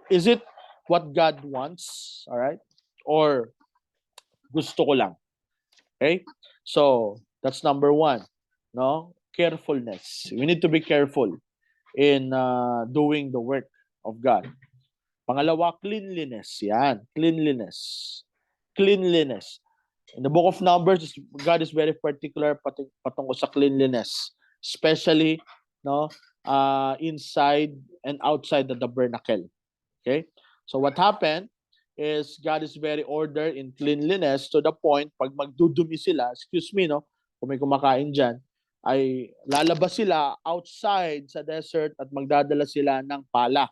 Is it what God wants? All right? Or gusto ko lang? Okay? So, that's number one. No? Carefulness. We need to be careful in doing the work of God. Pangalawa, cleanliness. Yan. Cleanliness. In the book of Numbers, God is very particular patungkol sa cleanliness. Especially, no, inside and outside the tabernacle. Okay? So what happened is God is very ordered in cleanliness to the point, pag magdudumi sila, excuse me, no, kung may kumakain dyan, ay lalabas sila outside sa desert at magdadala sila ng pala.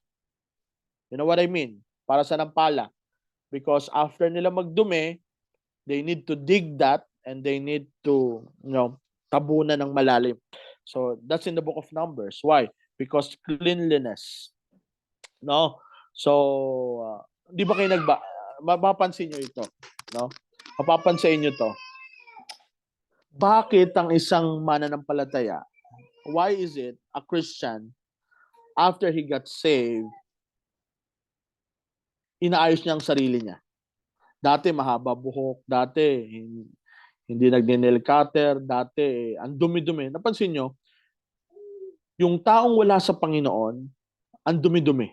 You know what I mean? Para sa ng pala. Because after nila magdumi, they need to dig that and they need to, tabunan ng malalim. So that's in the book of Numbers. Why? because cleanliness. No? So, di ba kayo mapapansin nyo ito? No? Mapapansin nyo to. Bakit ang isang mananampalataya, why is it a Christian, after he got saved, inaayos niya ang sarili niya? Dati mahaba buhok, dati hindi nagne-nail cutter, dati ang dumi-dumi. Napansin nyo, yung taong wala sa Panginoon, ang dumi-dumi.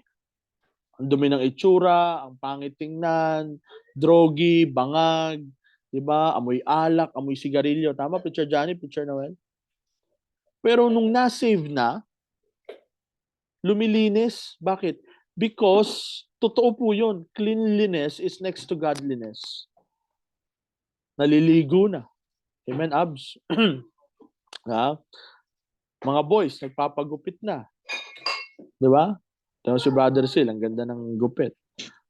Ang dumi ng itsura, ang pangit tingnan, drogi, bangag, di ba? Amoy alak, amoy sigarilyo. Tama, Preacher Johnny, Preacher Noel? Pero nung na-save na, lumilinis. Bakit? Because, totoo po yun, cleanliness is next to godliness. Naliligo na. Amen, abs. Ha? Mga boys, nagpapagupit na. Di ba? Tapos si Brother Sil, ang ganda ng gupit.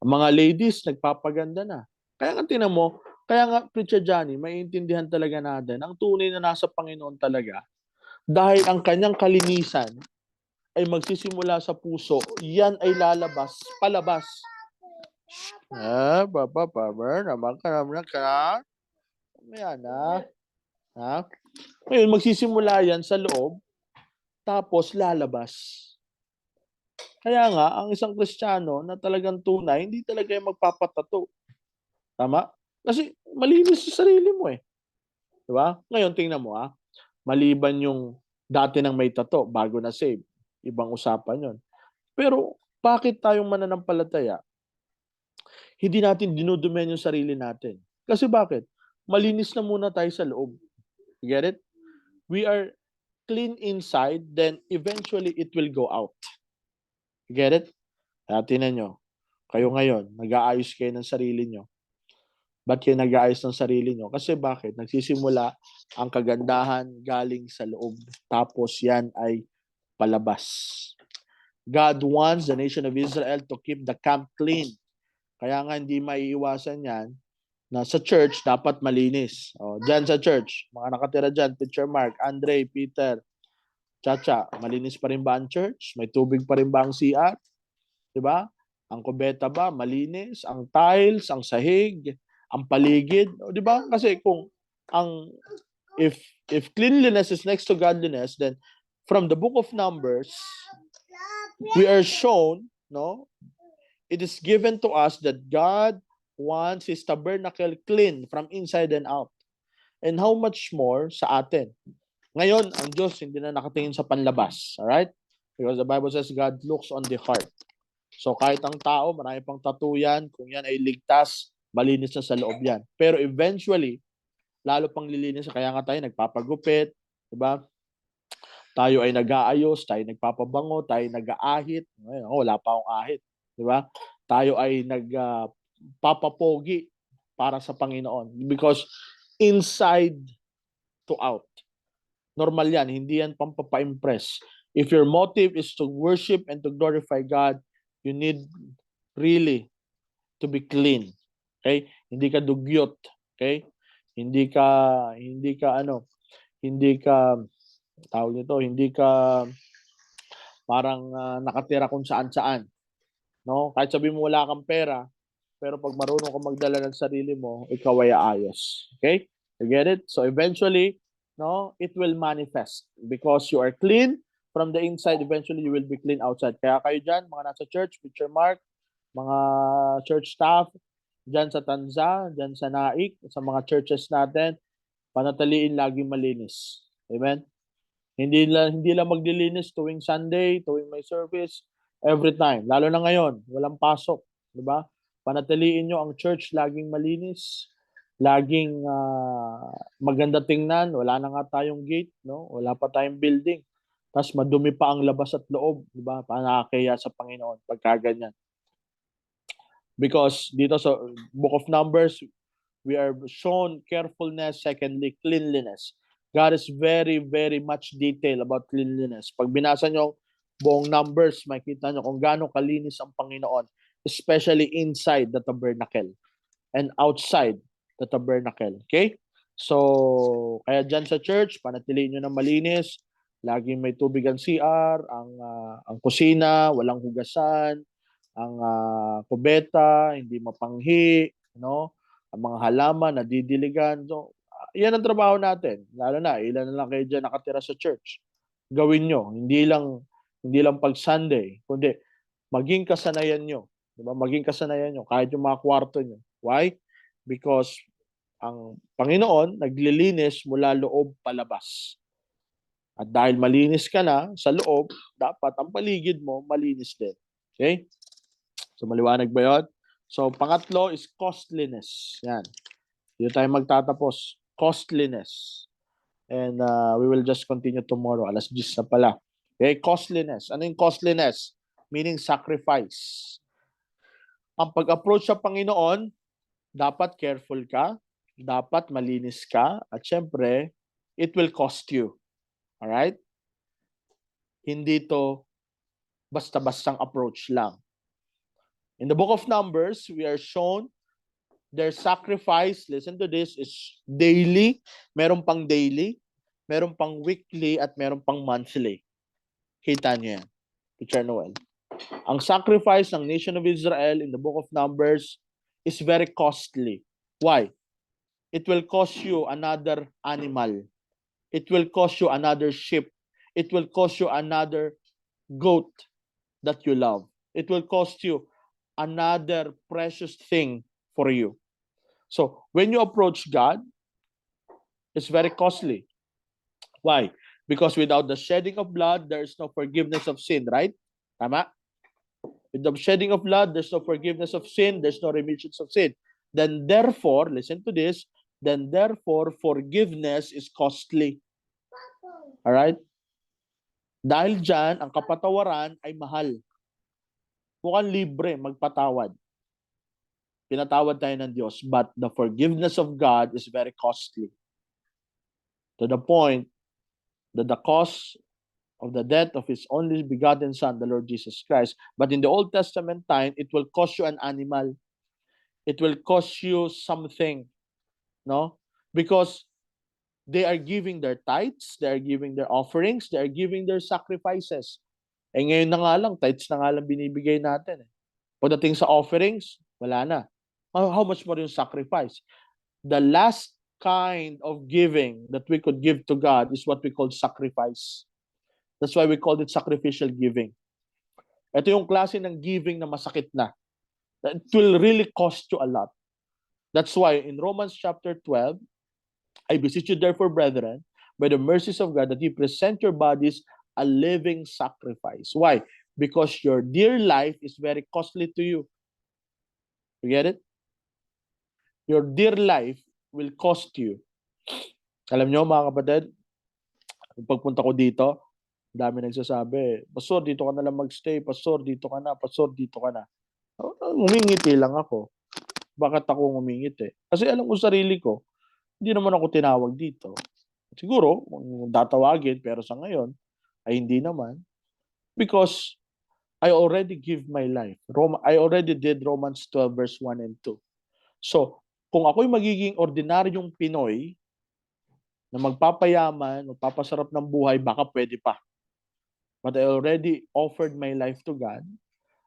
Ang mga ladies, nagpapaganda na. Kaya nga tinan mo, kaya nga, Preacher Johnny, maiintindihan talaga natin, ang tunay na nasa Panginoon talaga, dahil ang kanyang kalinisan ay magsisimula sa puso, yan ay palabas. Naman ka. Ayan ha? Ngayon, magsisimula yan sa loob, tapos lalabas. Kaya nga, ang isang Kristiyano na talagang tunay, hindi talaga yung magpapatato. Tama? Kasi malinis sa sarili mo eh. Diba? Ngayon, tingnan mo maliban yung dati nang may tato, bago na save. Ibang usapan yon. Pero, bakit tayong mananampalataya, hindi natin dinudumihan yung sarili natin? Kasi bakit? Malinis na muna tayo sa loob. You get it? We are clean inside, then eventually it will go out. You get it? Kaya tinan nyo, kayo ngayon, nag-aayos kayo ng sarili nyo. Ba't kayo nag-aayos ng sarili nyo? Kasi bakit? Nagsisimula ang kagandahan galing sa loob. Tapos yan ay palabas. God wants the nation of Israel to keep the camp clean. Kaya nga hindi maiiwasan yan na sa church dapat malinis. Diyan sa church, mga nakatira dyan, Teacher Mark, Andre, Peter, Chacha, malinis pa rin ba ang church? May tubig pa rin ba ang CR? Diba? Ang kubeta ba? Malinis? Ang tiles, ang sahig, ang paligid? Diba? Kasi kung if cleanliness is next to godliness, then from the book of Numbers, we are shown, it is given to us that God wants His tabernacle clean from inside and out. And how much more sa atin? Ngayon, ang Diyos hindi na nakatingin sa panlabas. Alright? Because the Bible says God looks on the heart. So kahit ang tao, marami pang tattoo yan, kung yan ay ligtas, malinis na sa loob yan. Pero eventually, lalo pang lilinis, kaya nga tayo nagpapagupit, diba? Tayo ay nag-aayos, tayo nagpapabango, tayo nag-aahit. Wala pa akong ahit. Diba? Tayo ay nagpapapogi para sa Panginoon. Because inside to out. Normal yan, hindi yan pampapa-impress. If your motive is to worship and to glorify God, you need really to be clean. Okay? Hindi ka dugyot. Okay? Hindi ka tawag nito, hindi ka parang nakatira kung saan-saan. No? Kahit sabihin mo wala kang pera, pero pag marunong ka magdala ng sarili mo, ikaw ay aayos. Okay? You get it? So eventually, it will manifest because you are clean from the inside. Eventually, you will be clean outside. Kaya kayo dyan, mga nasa church, Preacher Mark, mga church staff, dyan sa Tanza, dyan sa Naik, sa mga churches natin, panataliin laging malinis. Amen? Hindi lang maglilinis tuwing Sunday, tuwing may service, every time. Lalo na ngayon, walang pasok. Diba? Panatiliin nyo ang church laging malinis, laging maganda tingnan, wala na nga tayong gate, wala pa tayong building. Tapos madumi pa ang labas at loob, di ba? Nakakaya sa Panginoon pagka ganyan. Because dito sa Book of Numbers, we are shown carefulness, secondly, cleanliness. God is very, very much detailed about cleanliness. Pag binasa nyo buong Numbers, makikita nyo kung gaano kalinis ang Panginoon, especially inside the tabernacle and outside the tabernacle. Okay? So, kaya dyan sa church, panatiliin nyo na malinis. Laging may tubig ang CR, ang kusina, walang hugasan, ang kubeta, hindi mapanghi, no? Ang mga halaman, nadidiligan. So, yan ang trabaho natin. Lalo na, ilan na lang kayo dyan nakatira sa church. Gawin nyo. Hindi lang pag Sunday, kundi maging kasanayan nyo. Diba? Maging kasanayan nyo, kahit yung mga kwarto nyo. Why? Because ang Panginoon naglilinis mula loob palabas. At dahil malinis ka na sa loob, dapat ang paligid mo malinis din. Okay? So maliwanag ba yun? So pangatlo is costliness. Yan. Dito tayo magtatapos. Costliness. And we will just continue tomorrow. 10:00 na pala. Okay? Costliness. Ano yung costliness? Meaning sacrifice. Ang pag-approach sa Panginoon, dapat careful ka, dapat malinis ka, at syempre, it will cost you. Alright? Hindi to basta-bastang approach lang. In the book of Numbers, we are shown their sacrifice, listen to this, is daily. Meron pang daily, meron pang weekly, at meron pang monthly. Kita niyo yan. Teacher Noel. Ang sacrifice ng nation of Israel in the book of Numbers is very costly. Why? It will cost you another animal. It will cost you another sheep. It will cost you another goat that you love. It will cost you another precious thing for you. So, when you approach God, it's very costly. Why? Because without the shedding of blood, there is no forgiveness of sin, right? Tama? With the shedding of blood, there's no forgiveness of sin, there's no remission of sin. Then therefore, listen to this, then therefore, forgiveness is costly. Alright? Dahil dyan, ang kapatawaran ay mahal. Mukhang libre magpatawad. Pinatawad tayo ng Diyos, but the forgiveness of God is very costly. To the point that the cost of the death of His only begotten Son, the Lord Jesus Christ. But in the Old Testament time, it will cost you an animal. It will cost you something. No? Because they are giving their tithes, they are giving their offerings, they are giving their sacrifices. Eh ngayon na nga lang, tithes na nga lang binibigay natin. Pagdating sa offerings, wala na. How much more yung sacrifice? The last kind of giving that we could give to God is what we call sacrifice. That's why we call it sacrificial giving. Ito yung klase ng giving na masakit na. It will really cost you a lot. That's why in Romans chapter 12, I beseech you therefore, brethren, by the mercies of God, that you present your bodies a living sacrifice. Why? Because your dear life is very costly to you. You get it? Your dear life will cost you. Alam nyo mga kapatid, pagpunta ko dito, dami nagsasabi, Pastor, dito ka na lang magstay. Pastor, dito ka na. Pastor, dito ka na. Ngumingiti lang ako. Bakit ako ngumingiti? Kasi alam ko sarili ko, hindi naman ako tinawag dito. Siguro, datawagin, pero sa ngayon, ay hindi naman. Because I already give my life. I already did Romans 12 verse 1 and 2. So, kung ako'y magiging ordinaryong Pinoy, na magpapayaman, magpapasarap ng buhay, baka pwede pa. But I already offered my life to God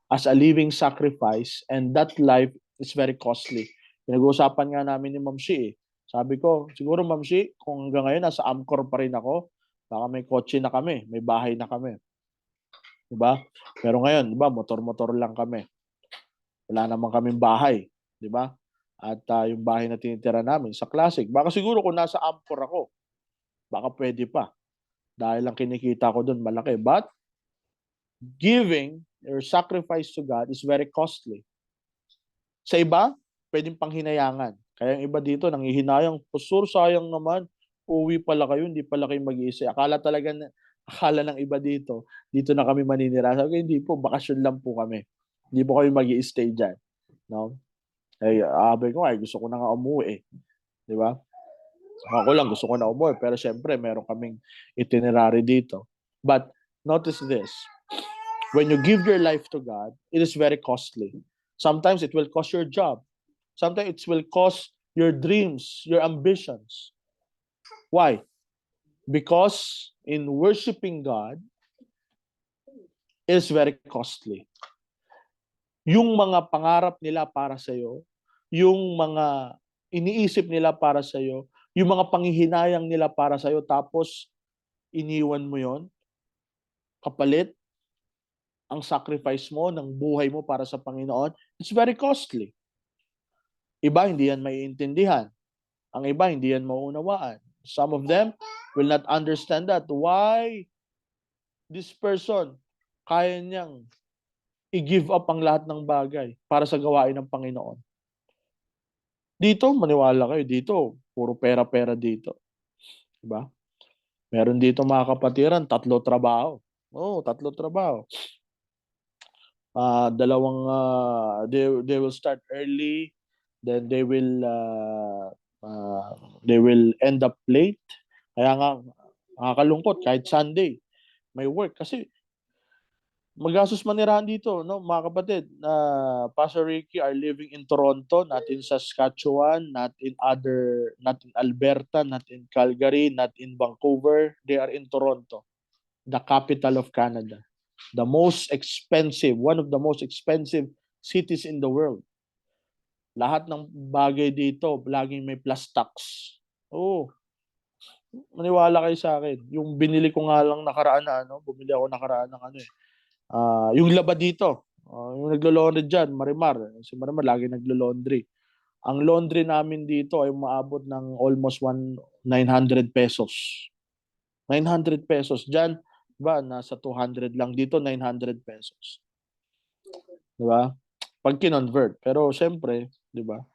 as a living sacrifice, and that life is very costly. Pinag-uusapan nga namin ni Ma'am Shi. Sabi ko, siguro Ma'am Shi, kung hanggang ngayon nasa Amcor pa rin ako, baka may kotse na kami, may bahay na kami. Diba? Pero ngayon, diba, motor-motor lang kami. Wala naman kaming bahay. Diba? At yung bahay na tinitira namin sa Classic. Baka siguro kung nasa Amcor ako, baka pwede pa. Dahil ang kinikita ko doon malaki. But giving or sacrifice to God is very costly. Sa iba, pwedeng panghinayangan. Kaya yung iba dito, nanghihinayang, Pastor, sayang naman, uwi pala kayo, hindi pala kayo mag-iisa. Akala ng iba dito na kami maninira. Sabi ko, hindi po, bakasyon lang po kami. Hindi po kami mag-i-stay dyan. No? Ay, sabi ko, gusto ko na nga umuwi. Di ba? Ako lang, gusto ko na umuwi. Pero syempre, meron kaming itinerary dito. But notice this. When you give your life to God, it is very costly. Sometimes it will cost your job. Sometimes it will cost your dreams, your ambitions. Why? Because in worshiping God is very costly. Yung mga pangarap nila para sa iyo, yung mga iniisip nila para sa iyo, yung mga panghihinayang nila para sa iyo, tapos iniwan mo yon, kapalit ang sacrifice mo ng buhay mo para sa Panginoon, it's very costly. Iba hindi yan maiintindihan. Ang iba hindi yan mauunawaan. Some of them will not understand that. Why this person kaya niyang i-give up ang lahat ng bagay para sa gawain ng Panginoon. Dito, maniwala kayo, dito, puro pera-pera dito. Diba? Meron dito mga kapatiran, 3 trabaho. Oh, 3 trabaho. They will start early, then they will end up late. Kaya nga, nakakalungkot, kahit Sunday, may work. Kasi magastos manirahan dito, no, mga kapatid. Pastor Ricky are living in Toronto, not in Saskatchewan, not in Alberta, not in Calgary, not in Vancouver. They are in Toronto, the capital of Canada. The most expensive, one of the most expensive cities in the world. Lahat ng bagay dito, laging may plus tax. Oh, maniwala kayo sa akin. Yung binili ko nga lang nakaraan na, bumili ako nakaraan ng yung laba dito. Yung naglo-laundry dyan, Marimar. Si Marimar lagi naglo-laundry. Ang laundry namin dito ay umaabot ng almost 900 pesos. 900 pesos. Dyan, ba, nasa 200 lang. Dito, 900 pesos. Diba? Pag kinonvert. Pero syempre, diba?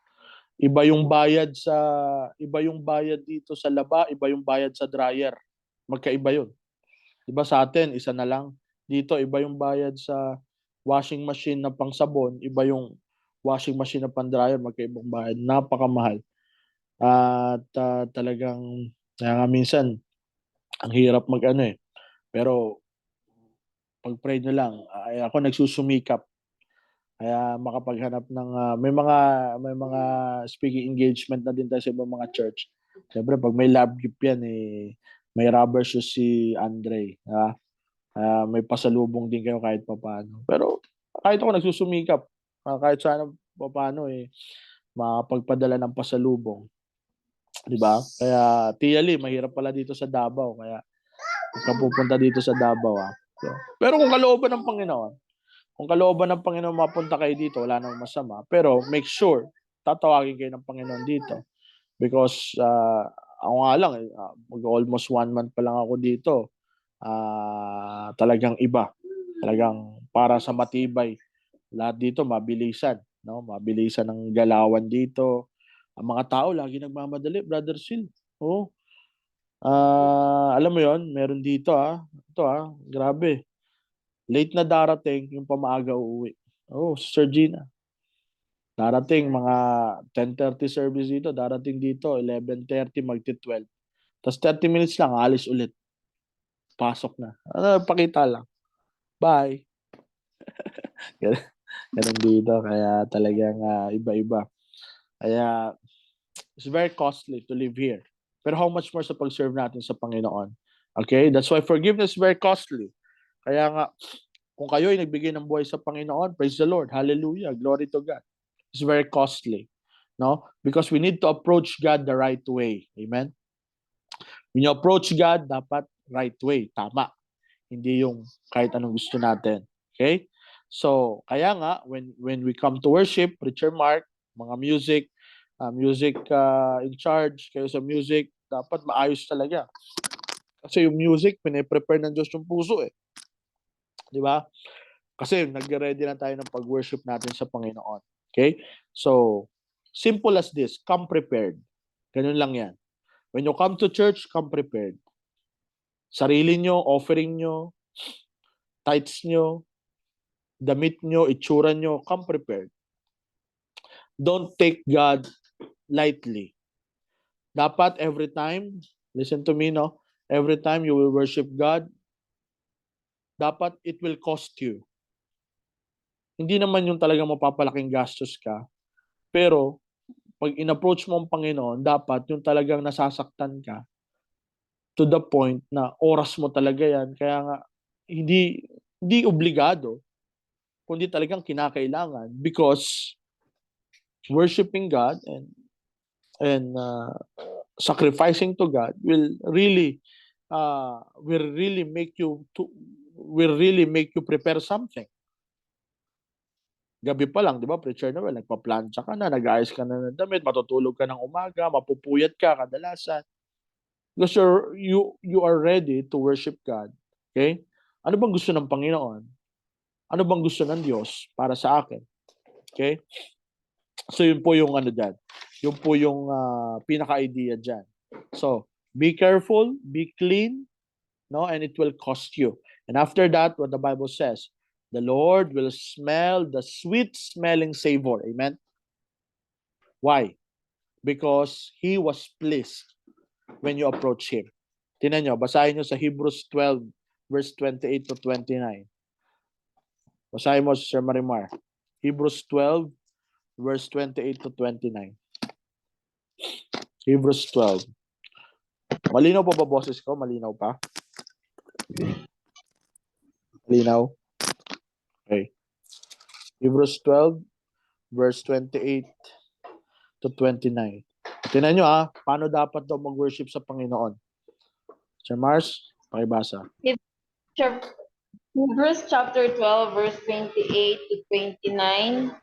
Iba yung bayad dito sa laba, iba yung bayad sa dryer. Magkaiba yun. Diba sa atin, isa na lang. Dito, iba yung bayad sa washing machine na pangsabon, iba yung washing machine na pang-dryer, magkaibang bayad. Napakamahal. At talagang, kaya nga minsan, ang hirap Pero, pag-pray nyo lang. Ako nagsusumikap. Kaya makapaghanap ng may mga speaking engagement na din tayo sa ibang mga church. Siyempre pag may lab gift yan may rubber shoes si Andre, may pasalubong din kayo kahit papaano. Pero kahit ako nagsusumikap, kahit sana papaano makapagpadala ng pasalubong. 'Di ba? Kaya Tiali, mahirap pala dito sa Davao, kaya pagka pupunta dito sa Davao So, pero kung kalooban ng Panginoon, mapunta kayo dito, wala namang masama. Pero make sure, tatawagin kayo ng Panginoon dito. Because ako nga lang, almost 1 month pa lang ako dito. Talagang iba. Talagang para sa matibay. Lahat dito, mabilisan. No? Mabilisan ng galawan dito. Ang mga tao, lagi nagmamadali, Brother Sil. Oh. Alam mo yon, meron dito Ito grabe. Late na darating, yung pamaaga uuwi. Oh, Sister Gina. Darating mga 10:30 service dito, darating dito 11:30 magti-12. Tapos 30 minutes lang, alis ulit. Pasok na. Pakita lang. Bye. Ganun dito, kaya talagang iba-iba. Kaya it's very costly to live here. Pero how much more sa pag-serve natin sa Panginoon? Okay? That's why forgiveness is very costly. Kaya nga, kung kayo ay nagbigay ng buhay sa Panginoon, praise the Lord. Hallelujah. Glory to God. It's very costly. No? Because we need to approach God the right way. Amen? When you approach God, dapat right way. Tama. Hindi yung kahit anong gusto natin. Okay? So, kaya nga, when we come to worship, Preacher Mark, mga music in charge, kayo sa music, dapat maayos talaga. Kasi yung music, piniprepare ng Diyos yung puso Di ba? Kasi nag-ready na tayo ng pag-worship natin sa Panginoon. Okay? So, simple as this, come prepared. Ganun lang yan. When you come to church, come prepared. Sarili nyo, offering nyo, tithes nyo, damit nyo, itsura nyo, come prepared. Don't take God lightly. Dapat every time, listen to me, every time you will worship God, dapat it will cost you. Hindi naman yung talagang mapapalaking gastos ka, pero pag in-approach mo ang Panginoon, dapat yung talagang nasasaktan ka, to the point na oras mo talaga yan. Kaya nga, hindi obligado, kundi talagang kinakailangan because worshiping God and sacrificing to God will really make you prepare something. Gabi pa lang, di ba, Preacher Noel, nagpa-plancha ka na, nag-aayos ka na ng damit, matutulog ka ng umaga, mapupuyat ka kadalasan. Because you are ready to worship God. Okay? Ano bang gusto ng Panginoon? Ano bang gusto ng Diyos para sa akin? Okay? So yun po yung ano dyan. Yun po yung pinaka-idea dyan. So, be careful, be clean, no, and it will cost you. And after that, what the Bible says, the Lord will smell the sweet-smelling savor. Amen? Why? Because He was pleased when you approach Him. Tingnan nyo, basahin nyo sa Hebrews 12, verse 28 to 29. Basahin mo, Sir Marimar. Hebrews 12, verse 28 to 29. Hebrews 12. Malinaw pa ba boses ko? Malinaw pa? Malinaw? Okay. Hebrews 12, verse 28 to 29. Tingnan nyo paano dapat daw mag-worship sa Panginoon. Sir Mars, pakibasa. Hebrews chapter 12, verse 28 to 29.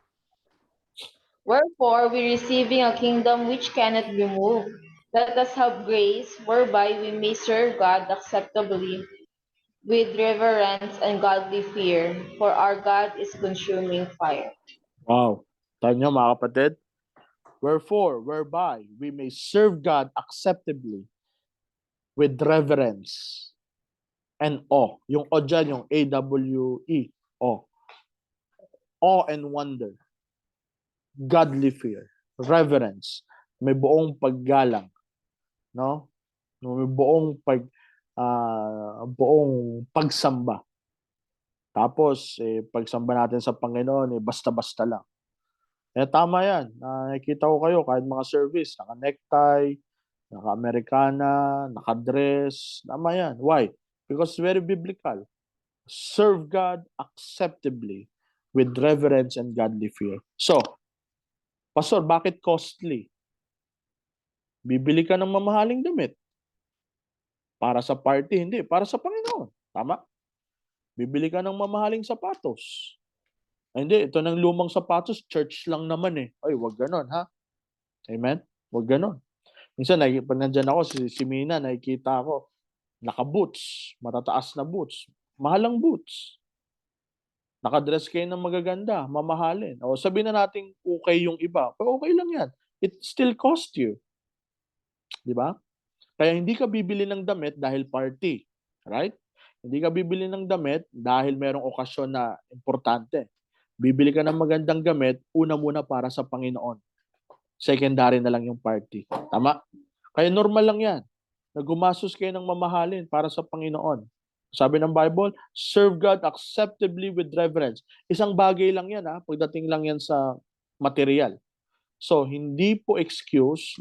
Wherefore, we receiving a kingdom which cannot be moved, let us have grace whereby we may serve God acceptably with reverence and godly fear, for our God is consuming fire. Wow. Tayo nyo mga kapatid. Wherefore, whereby we may serve God acceptably with reverence and awe. Yung awe dyan, yung A-W-E, awe. Awe and wonder. Godly fear. Reverence. May buong paggalang. No? May buong pagsamba. Tapos, pagsamba natin sa Panginoon, basta-basta lang. Kaya tama yan. Nakikita ko kayo, kahit mga service, naka-necktie, naka-Americana, naka-dress. Tama yan. Why? Because it's very biblical. Serve God acceptably with reverence and godly fear. So, Pastor, bakit costly? Bibili ka ng mamahaling damit. Para sa party, hindi. Para sa Panginoon. Tama? Bibili ka ng mamahaling sapatos. Hindi, ito ng lumang sapatos, church lang naman eh. Ay, wag ganon, ha? Amen? Wag ganon. Minsan, pag nandyan ako, si Mina, nakikita ako, naka-boots, matataas na boots. Mahalang boots. Nakadress kayo ng magaganda, mamahalin. O sabihin na natin okay yung iba. Pero okay lang yan. It still cost you. Di ba? Kaya hindi ka bibili ng damit dahil party. Right? Hindi ka bibili ng damit dahil merong okasyon na importante. Bibili ka ng magandang gamit, una muna para sa Panginoon. Secondary na lang yung party. Tama? Kaya normal lang yan. Nagumasos kayo ng mamahalin para sa Panginoon. Sabi ng Bible, serve God acceptably with reverence. Isang bagay lang yan, pagdating lang yan sa material. So, hindi excuse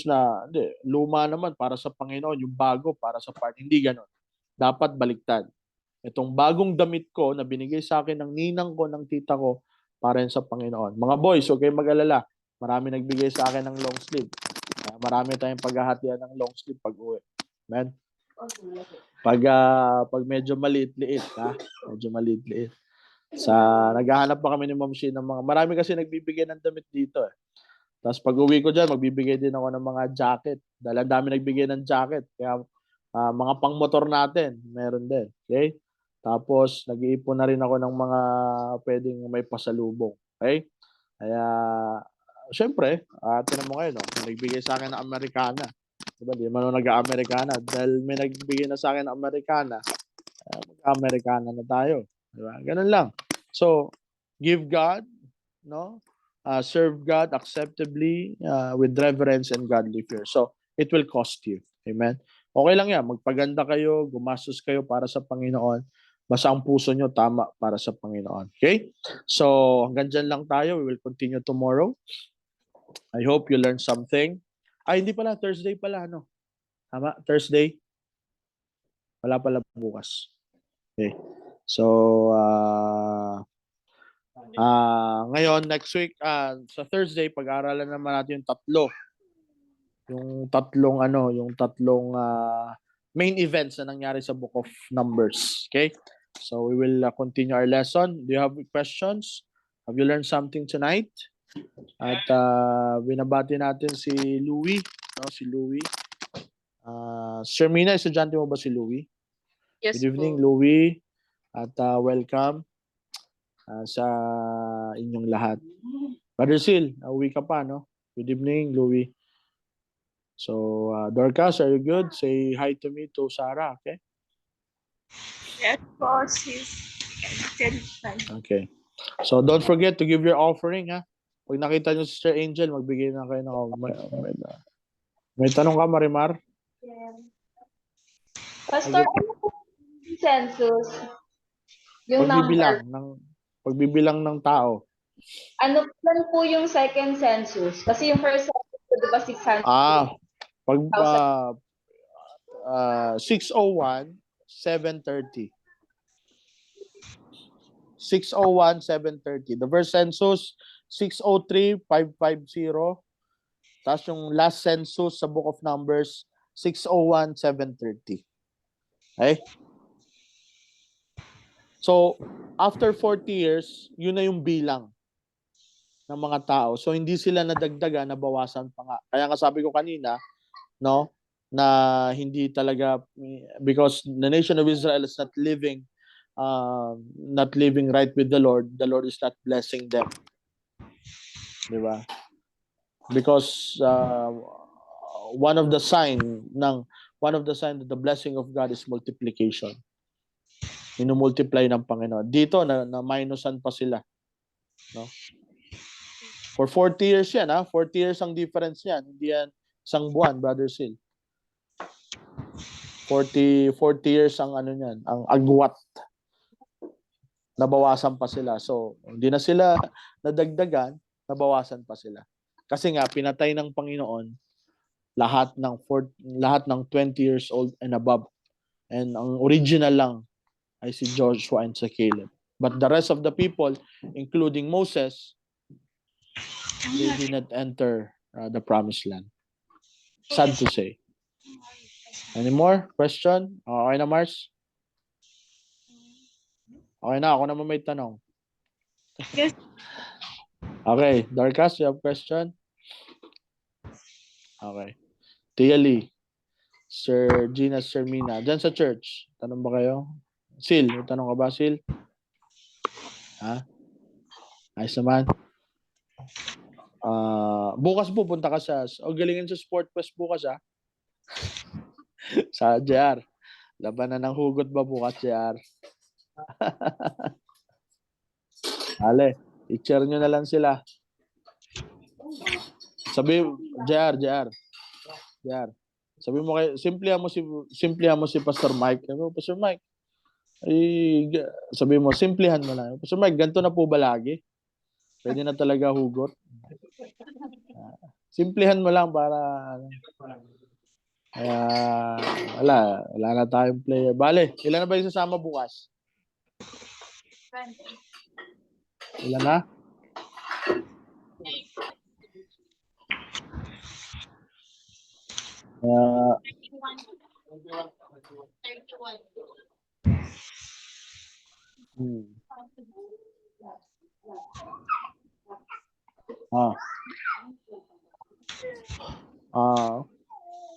na luma naman para sa Panginoon, yung bago para sa party. Hindi ganon. Dapat baliktad. Itong bagong damit ko na binigay sa akin ng ninang ko, ng tita ko, para yan sa Panginoon. Mga boys, okay mag-alala. Marami nagbigay sa akin ng long sleeve. Marami tayong paghahatian ng long sleeve pag-uwi. Amen? Pag medyo maliit-liit, medyo maliit-liit. Naghahanap pa kami ni Ma'am Shee ng mga, marami kasi nagbibigay ng damit dito eh. Tapos pag uwi ko dyan, magbibigay din ako ng mga jacket. Dahil ang dami nagbigay ng jacket. Kaya mga pang-motor natin, meron din. Okay? Tapos, nag-iipon na rin ako ng mga pwedeng may pasalubong. Okay? Kaya, syempre, tinan mo ngayon, nagbigay sa akin ng Americana. Diba? Di man nag-Americana. Dahil may nagbigay na sa akin ng Americana, mag-Americana na tayo. Diba? Ganun lang. So, give God, no? Serve God acceptably with reverence and godly fear. So, it will cost you. Amen? Okay lang yan. Magpaganda kayo, gumastos kayo para sa Panginoon. Basta ang puso nyo tama para sa Panginoon. Okay? So, hanggang dyan lang tayo. We will continue tomorrow. I hope you learned something. Hindi pala, Thursday pala, ano? Tama, Thursday. Wala pala bukas. Okay. So, ngayon, next week, sa Thursday, pag-aaralan naman natin yung tatlong main events na nangyari sa Book of Numbers. Okay? So, we will continue our lesson. Do you have questions? Have you learned something tonight? At binabati natin si Louie. No? Si Louie. Shermina, estudyante mo ba si Louie? Yes Good evening, po. Louie. At welcome sa inyong lahat. Brother Sil, uwi ka pa, no? Good evening, Louie. So, Dorcas, are you good? Say hi to me, to Sarah, okay? Yes po, sis. Okay. So, don't forget to give your offering, ha? Pag nakita nyo si Sister Angel, magbigay na kayo ng may tanong ka, Marimar? Pastor, ano po yung census? Yung number. Pagbibilang ng tao. Ano po yung second census? Kasi yung first census, di ba 600? Pag 601, 730. 601, 730. The first census, 603, 550. Tapos yung last census sa Book of Numbers, 601, 730. Okay? So, after 40 years, yun na yung bilang ng mga tao. So, hindi sila nadagdagan, nabawasan pa nga. Kaya nga sabi ko kanina, no, na hindi talaga, because the nation of Israel is not living right with the Lord is not blessing them. Di ba? Because one of the sign that the blessing of God is multiplication. Minumultiply ng Panginoon. Dito na minusan pa sila, no? For 40 years yan, 40 years ang difference yan. Hindi yan isang buwan, Brother Sil. 40 years ang niyan, ang agwat. Nabawasan pa sila. So, hindi na sila nadagdagan, nabawasan pa sila. Kasi nga pinatay ng Panginoon lahat ng 20 years old and above. And ang original lang ay si Joshua and si Caleb. But the rest of the people, including Moses, they did not enter the promised land. Sad to say. Any more question? Okay na, Mars? Okay na, ako naman may tanong. Yes. Okay, Dorcas, you have question? Okay. Tia Lee, Sir Gina, Sir Mina, dyan sa church, tanong ba kayo? Sil, may tanong ka ba, Sil? Ayos naman. Bukas po, punta ka galingin sa Sport Quest bukas, sa JR. Labanan ng hugot ba bukas, JR? Ale, i-share nyo na lang sila. Sabi, JR. Sabi mo simplihan mo si Pastor Mike. Pastor Mike, sabi mo, simplihan mo lang. Pastor Mike, ganito na po ba lagi? Pwede na talaga hugot. Simplihan mo lang para wala na tayong player. Bale, ilan na ba yung sasama bukas? Ilan na?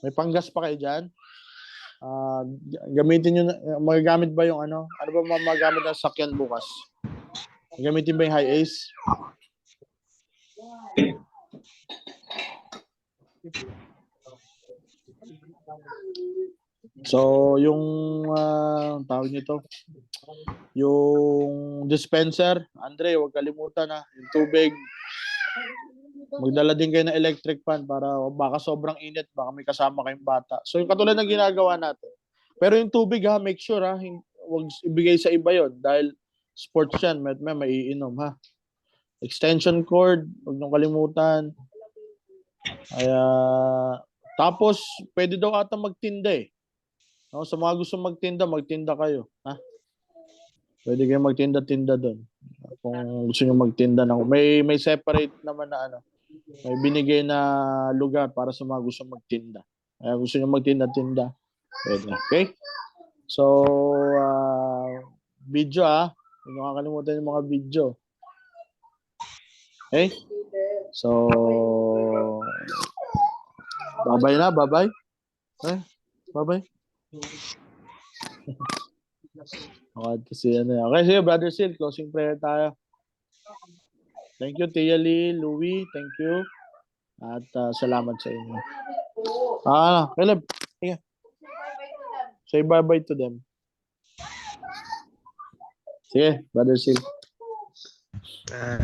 May panggas pa kayo dyan? Gamitin nyo na, magagamit ba yung ano ba magagamit ng sakyan bukas? Gamitin ba yung high ace? So, yung tawag nito, yung dispenser, Andre, huwag kalimutan yung tubig. Magdala din kayo ng electric fan para baka sobrang init, baka may kasama kayong bata. So, yung katulad ng ginagawa natin. Pero yung tubig make sure huwag ibigay sa iba yon dahil sports yan, may maiinom Extension cord, huwag niyong kalimutan. Kaya, tapos, pwede daw ata magtinda eh. No, sa mga gusto magtinda, magtinda kayo. Ha? Pwede kayo magtinda-tinda doon. Kung gusto nyo magtinda ng may separate naman na ano, may binigay na lugar para sa mga gusto magtinda. Kaya gusto nyo magtinda-tinda, pwede. Okay? So, video Huwag nyo kakalimutan yung mga video. Okay? So, bye-bye na, bye-bye. Eh, bye-bye. Okay, kasi ano. Okay, sige, Brother Sil, closing prayer tayo. Thank you, Tia Lee, Louie, thank you. At salamat sa inyo. Caleb, sige. Say bye-bye to them. Sige, Brother Sil.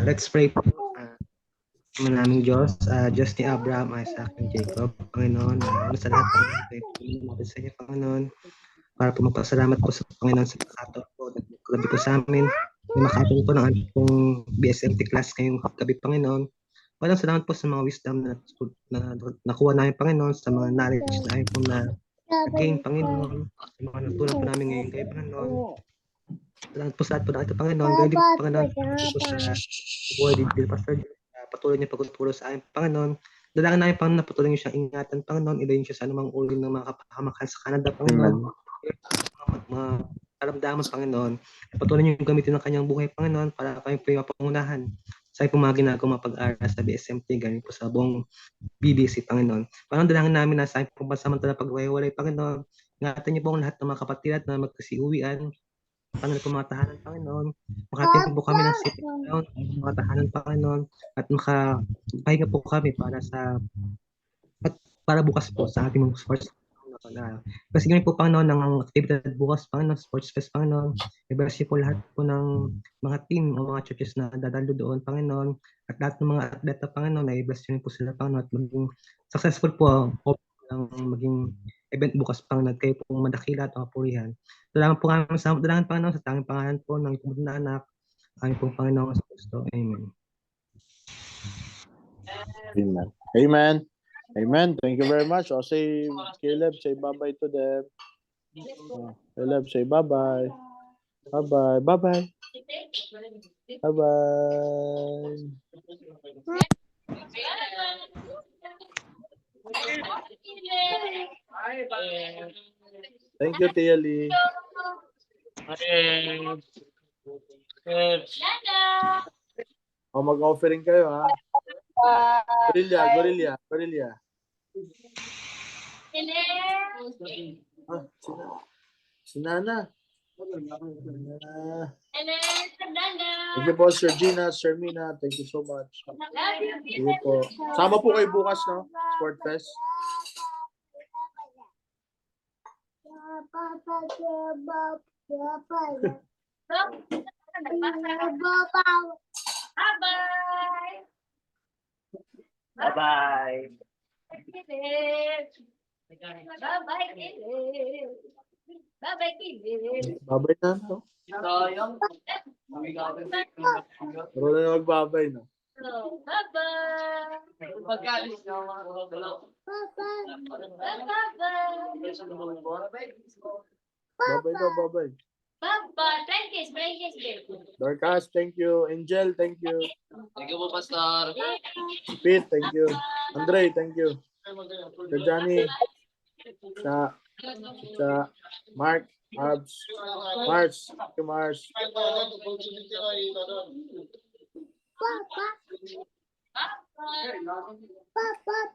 Let's pray po. Manaming Diyos, Diyos ni Abraham, Isaac, and Jacob, Panginoon, sa lahat, Panginoon, tayo po natin sa iyo, Panginoon, para po magpasalamat po sa Panginoon sa pagkataon po, nagkagabi po sa amin, may makataon po ng ating BSMT class ngayong gabi, Panginoon. Walang salamat po sa mga wisdom na nakuha namin, Panginoon, sa mga knowledge na ayaw po na again, Panginoon, sa mga natulang po namin ngayon kayo, Panginoon. Salamat po sa lahat po na ito, Panginoon. Ganyan din po, Panginoon, po sa buhay din, Pastor John. Patuloy niya pagtutulong sa amin, Panginoon. Dalangin namin, Panginoon, na patuloy niyo siyang ingatan, Panginoon. Ilayin siya sa anumang uri ng mga kapahamakan sa Canada, Panginoon. Mga karamdaman, Panginoon. Patuloy niyo gamitin ng kanyang buhay, Panginoon, para kami po yung mapangunahan sa mga ginagawa pag-aaral sa BSMT, ganyan po sa buong BBC, Panginoon. Panginoon, dalangin namin na sa aming pansamantala pagwawalay, Panginoon. Ingatan niyo po ang lahat ng mga kapatid na magkasiuwian. Panginoon po mga tahanan, Panginoon. Makatin po kami ng city, Panginoon, mga tahanan, Panginoon, at makapahinga po kami para bukas po sa ating mga sports. Kasi ngayon po, Panginoon, ng aktibidad bukas, Panginoon, sports fest, Panginoon. I-bless po lahat po ng mga team o mga churches na dadalo doon, Panginoon. At lahat ng mga atleta, Panginoon, i-bless po sila, Panginoon, at maging successful po ang maging event bukas, Panginoon, kayo pong madakila at mapurihan. Salamat po kami sa dalangin, Panginoon, sa tanging pangalan po ng ipong na anak, aming pong Panginoon sa Kristo. Amen. Amen. Amen. Amen. Thank you very much. Say, Caleb, say bye-bye to them. Caleb, say bye-bye. Bye-bye. Bye-bye. Bye-bye. Thank you, Tia Lee. Mag-offering kayo, Gorilla. Si Nana. Thank you po, Sir Gina, Sir Mina. Thank you so much. Thank you po. Sama po kayo bukas, no? Sport Fest. Bye-bye. Babay na, no? Pero na magbabay, no? Bye-bye. Dorcas, thank you. Angel, thank you. Thank you po, Pastor. Pete, thank you. Andre, thank you. Johnny, Mark, Abs, Mars, Mars.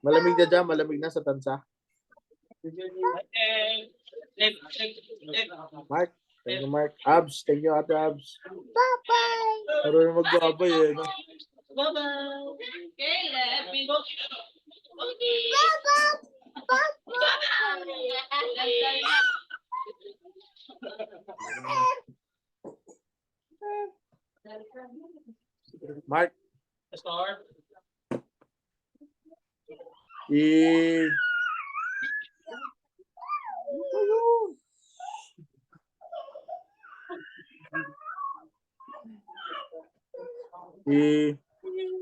Malamig na dyan, malamig na sa tansa. Mark, thank you, Mark. Abs, thank you, Ate Abs. Bye-bye. Pero yung magbabay eh, no? Bye-bye. Mark. Pastor.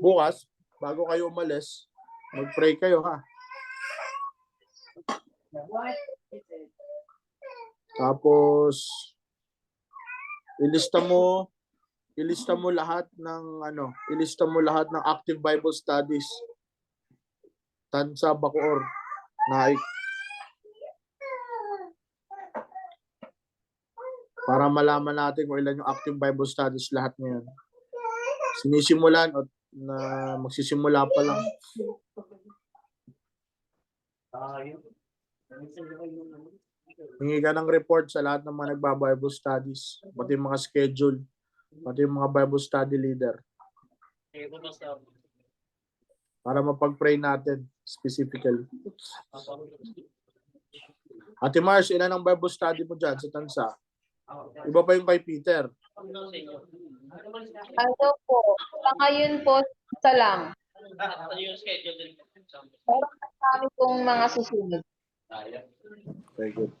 Bukas, bago kayo umalis, Mag-pray kayo ha. Tapos ilista mo lahat ng active Bible studies. Tansa, Bacoor, Naik. Para malaman natin kung ilan yung active Bible studies lahat ngayon. Sinisimulan o na magsisimula pa lang. Hingi ka ng report sa lahat ng mga nagba-Bible studies, pati yung mga schedule, pati yung mga Bible study leader. Para mapag-pray natin specifically. Ate Mars, ilan ang Bible study mo dyan sa Tansa? Iba pa yung kay Peter. Ano po, sa ngayon po, isa lang. Pero marami pong mga susunod. Very good.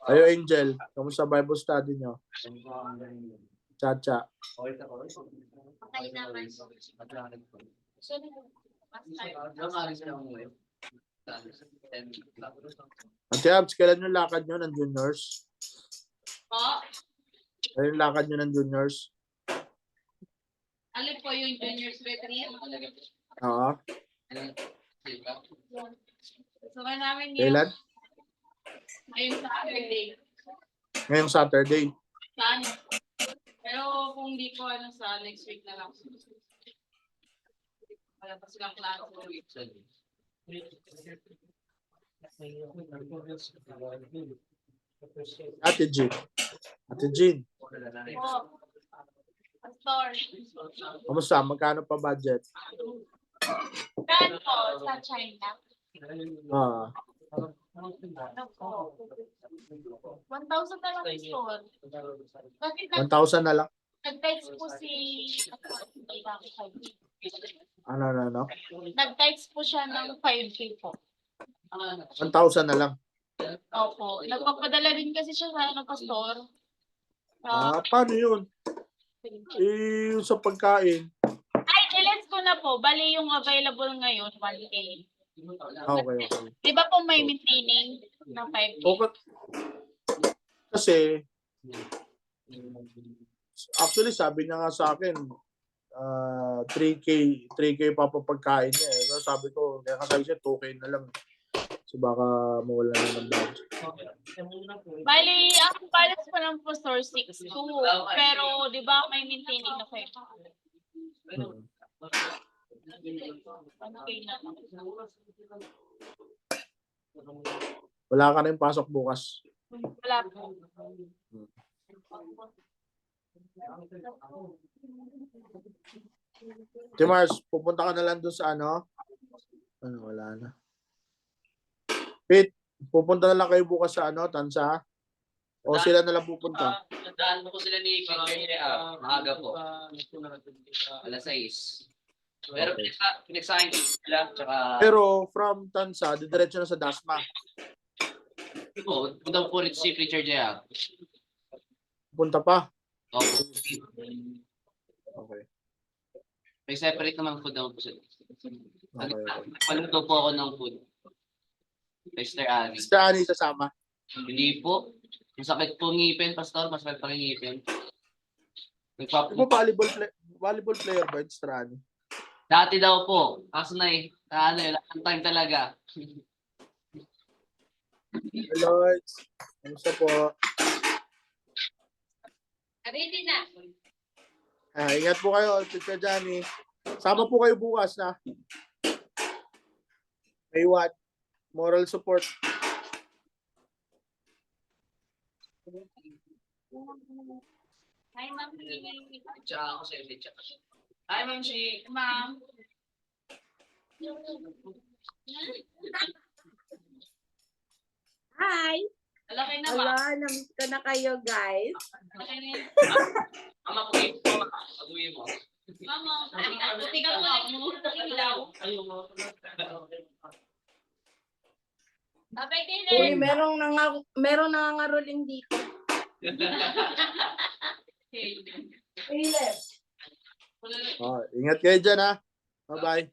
Ayo Angel, kamusta Bible study nyo? Chacha. Okay naman. Ate Abs, kailan yung lakad nyo ng juniors? Po, Kailan yung lakad nyo ng juniors? alin po yung juniors retreat? Oo. So, namin yung Kailan? ngayong Saturday. Ngayong Saturday. Sana. Pero kung di ko sa next week na lang. Wala pa silang klase. Ate Jean. Ate Jean, Po, Pastor. kamusta? Magkano pa budget? Saan po? Sa China? Ah, Ano po? 1,000 na lang, Pastor. Kasi 1,000 na lang. nag-text po si... Ano? Nag-text po siya ng 5K po. 1,000 na lang. Opo. Nagpapadala din kasi siya sa pastor. Paano yun? Yung sa pagkain. Ay, niles ko na po. Bali yung available ngayon, 1K. Okay. Di ba po may maintaining ng 5K? Okay. Kasi, actually, sabi niya nga sa akin, 3K papapagkain niya eh. So, sabi ko, kaya kasabi siya, 2K na lang. So, baka mawala na ng budget. Bali, ang balance po ng pastor 6.2. Pero, di ba may maintaining na 5K? Wala ka na yung pasok bukas. Wala po. Timars, pupunta ka na lang doon sa ano? Wala na. Pete, pupunta na lang kayo bukas sa ano, Tansa? O sila na lang pupunta? Daan mo ko sila ni Peter. Maaga po. Alas 6. Pero pinagsahin ko sila. Tsaka... Pero from Tansa, didiretso na sa Dasma. Punta po rin si Preacher Jaya. Pupunta pa? Okay. Okay. May separate naman food daw po sila. Okay. Paluto po ako ng food. Mr. Ali. Mr. Ani, sasama? Hindi po. Masakit po ngipin, Pastor. Masakit pa rin ngipin. Di ba volleyball player ba yung Mr. Ani? Dati daw po. Kaso na long time talaga. Hello, kamusta po? Ready na. Ingat po kayo, Tita Johnny. Sama po kayo bukas na. May what? Moral support. Hi, ma'am. Tsaka ako sa iyo. Hi, Ma'am Shi. Ma'am. Hi! Malaki na, Wala, ma'am. namiss ko na kayo, guys. Malaki na yan. Mama, pag-uwi mo. Mama, buti ka po. Mumuha ng ilaw. Babay din Uy, eh. merong nangangaroling dito. Ingat kayo dyan ha. Bye-bye.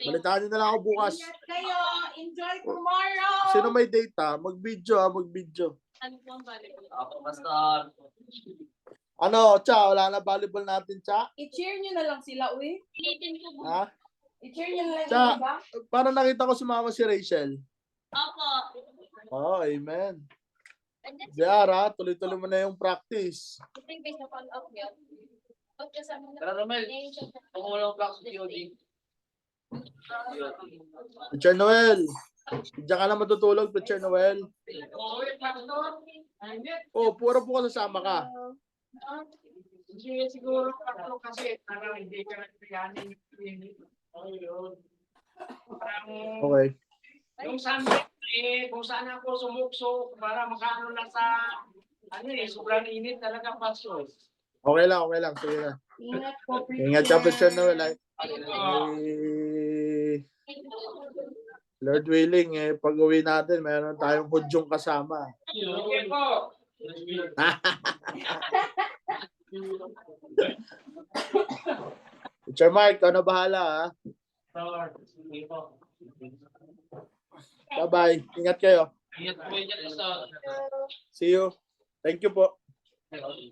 Balitaan nyo na lang ako bukas. Ingat kayo. Enjoy tomorrow. Sino may data, mag-video mag-video. Ako, Pastor. Ano, Cha, wala na volleyball natin, Cha? I-cheer nyo na lang sila, uy. Pilitin ko po. Ha? I-cheer nyo na lang Cha, yung iba. para nakita ko si mama si Rachel. Opo. Oh, amen. Diara, tuloy-tuloy mo na yung practice. Tara, Romel. Kung wala ko sa TOD. Teacher Noel. Diyan ka na matutulog, Teacher Noel. Oh, puro po ka sasama ka. Siguro kasi parang hindi ka nagpiyanin. Okay. Yung Sunday, kung saan ako sumukso para makaano lang sa sobrang init talaga, Pastor. Okay lang. Sige na. Ingat po. Ingat ka, Teacher Noel. Ay, Lord willing, pag uwi natin, meron tayong hudyong kasama. Okay po. Teacher Mark, ikaw na bahala, ha? Bye-bye. Ingat kayo. Ingat po yun, Pastor. See you. Thank you po. Ayun.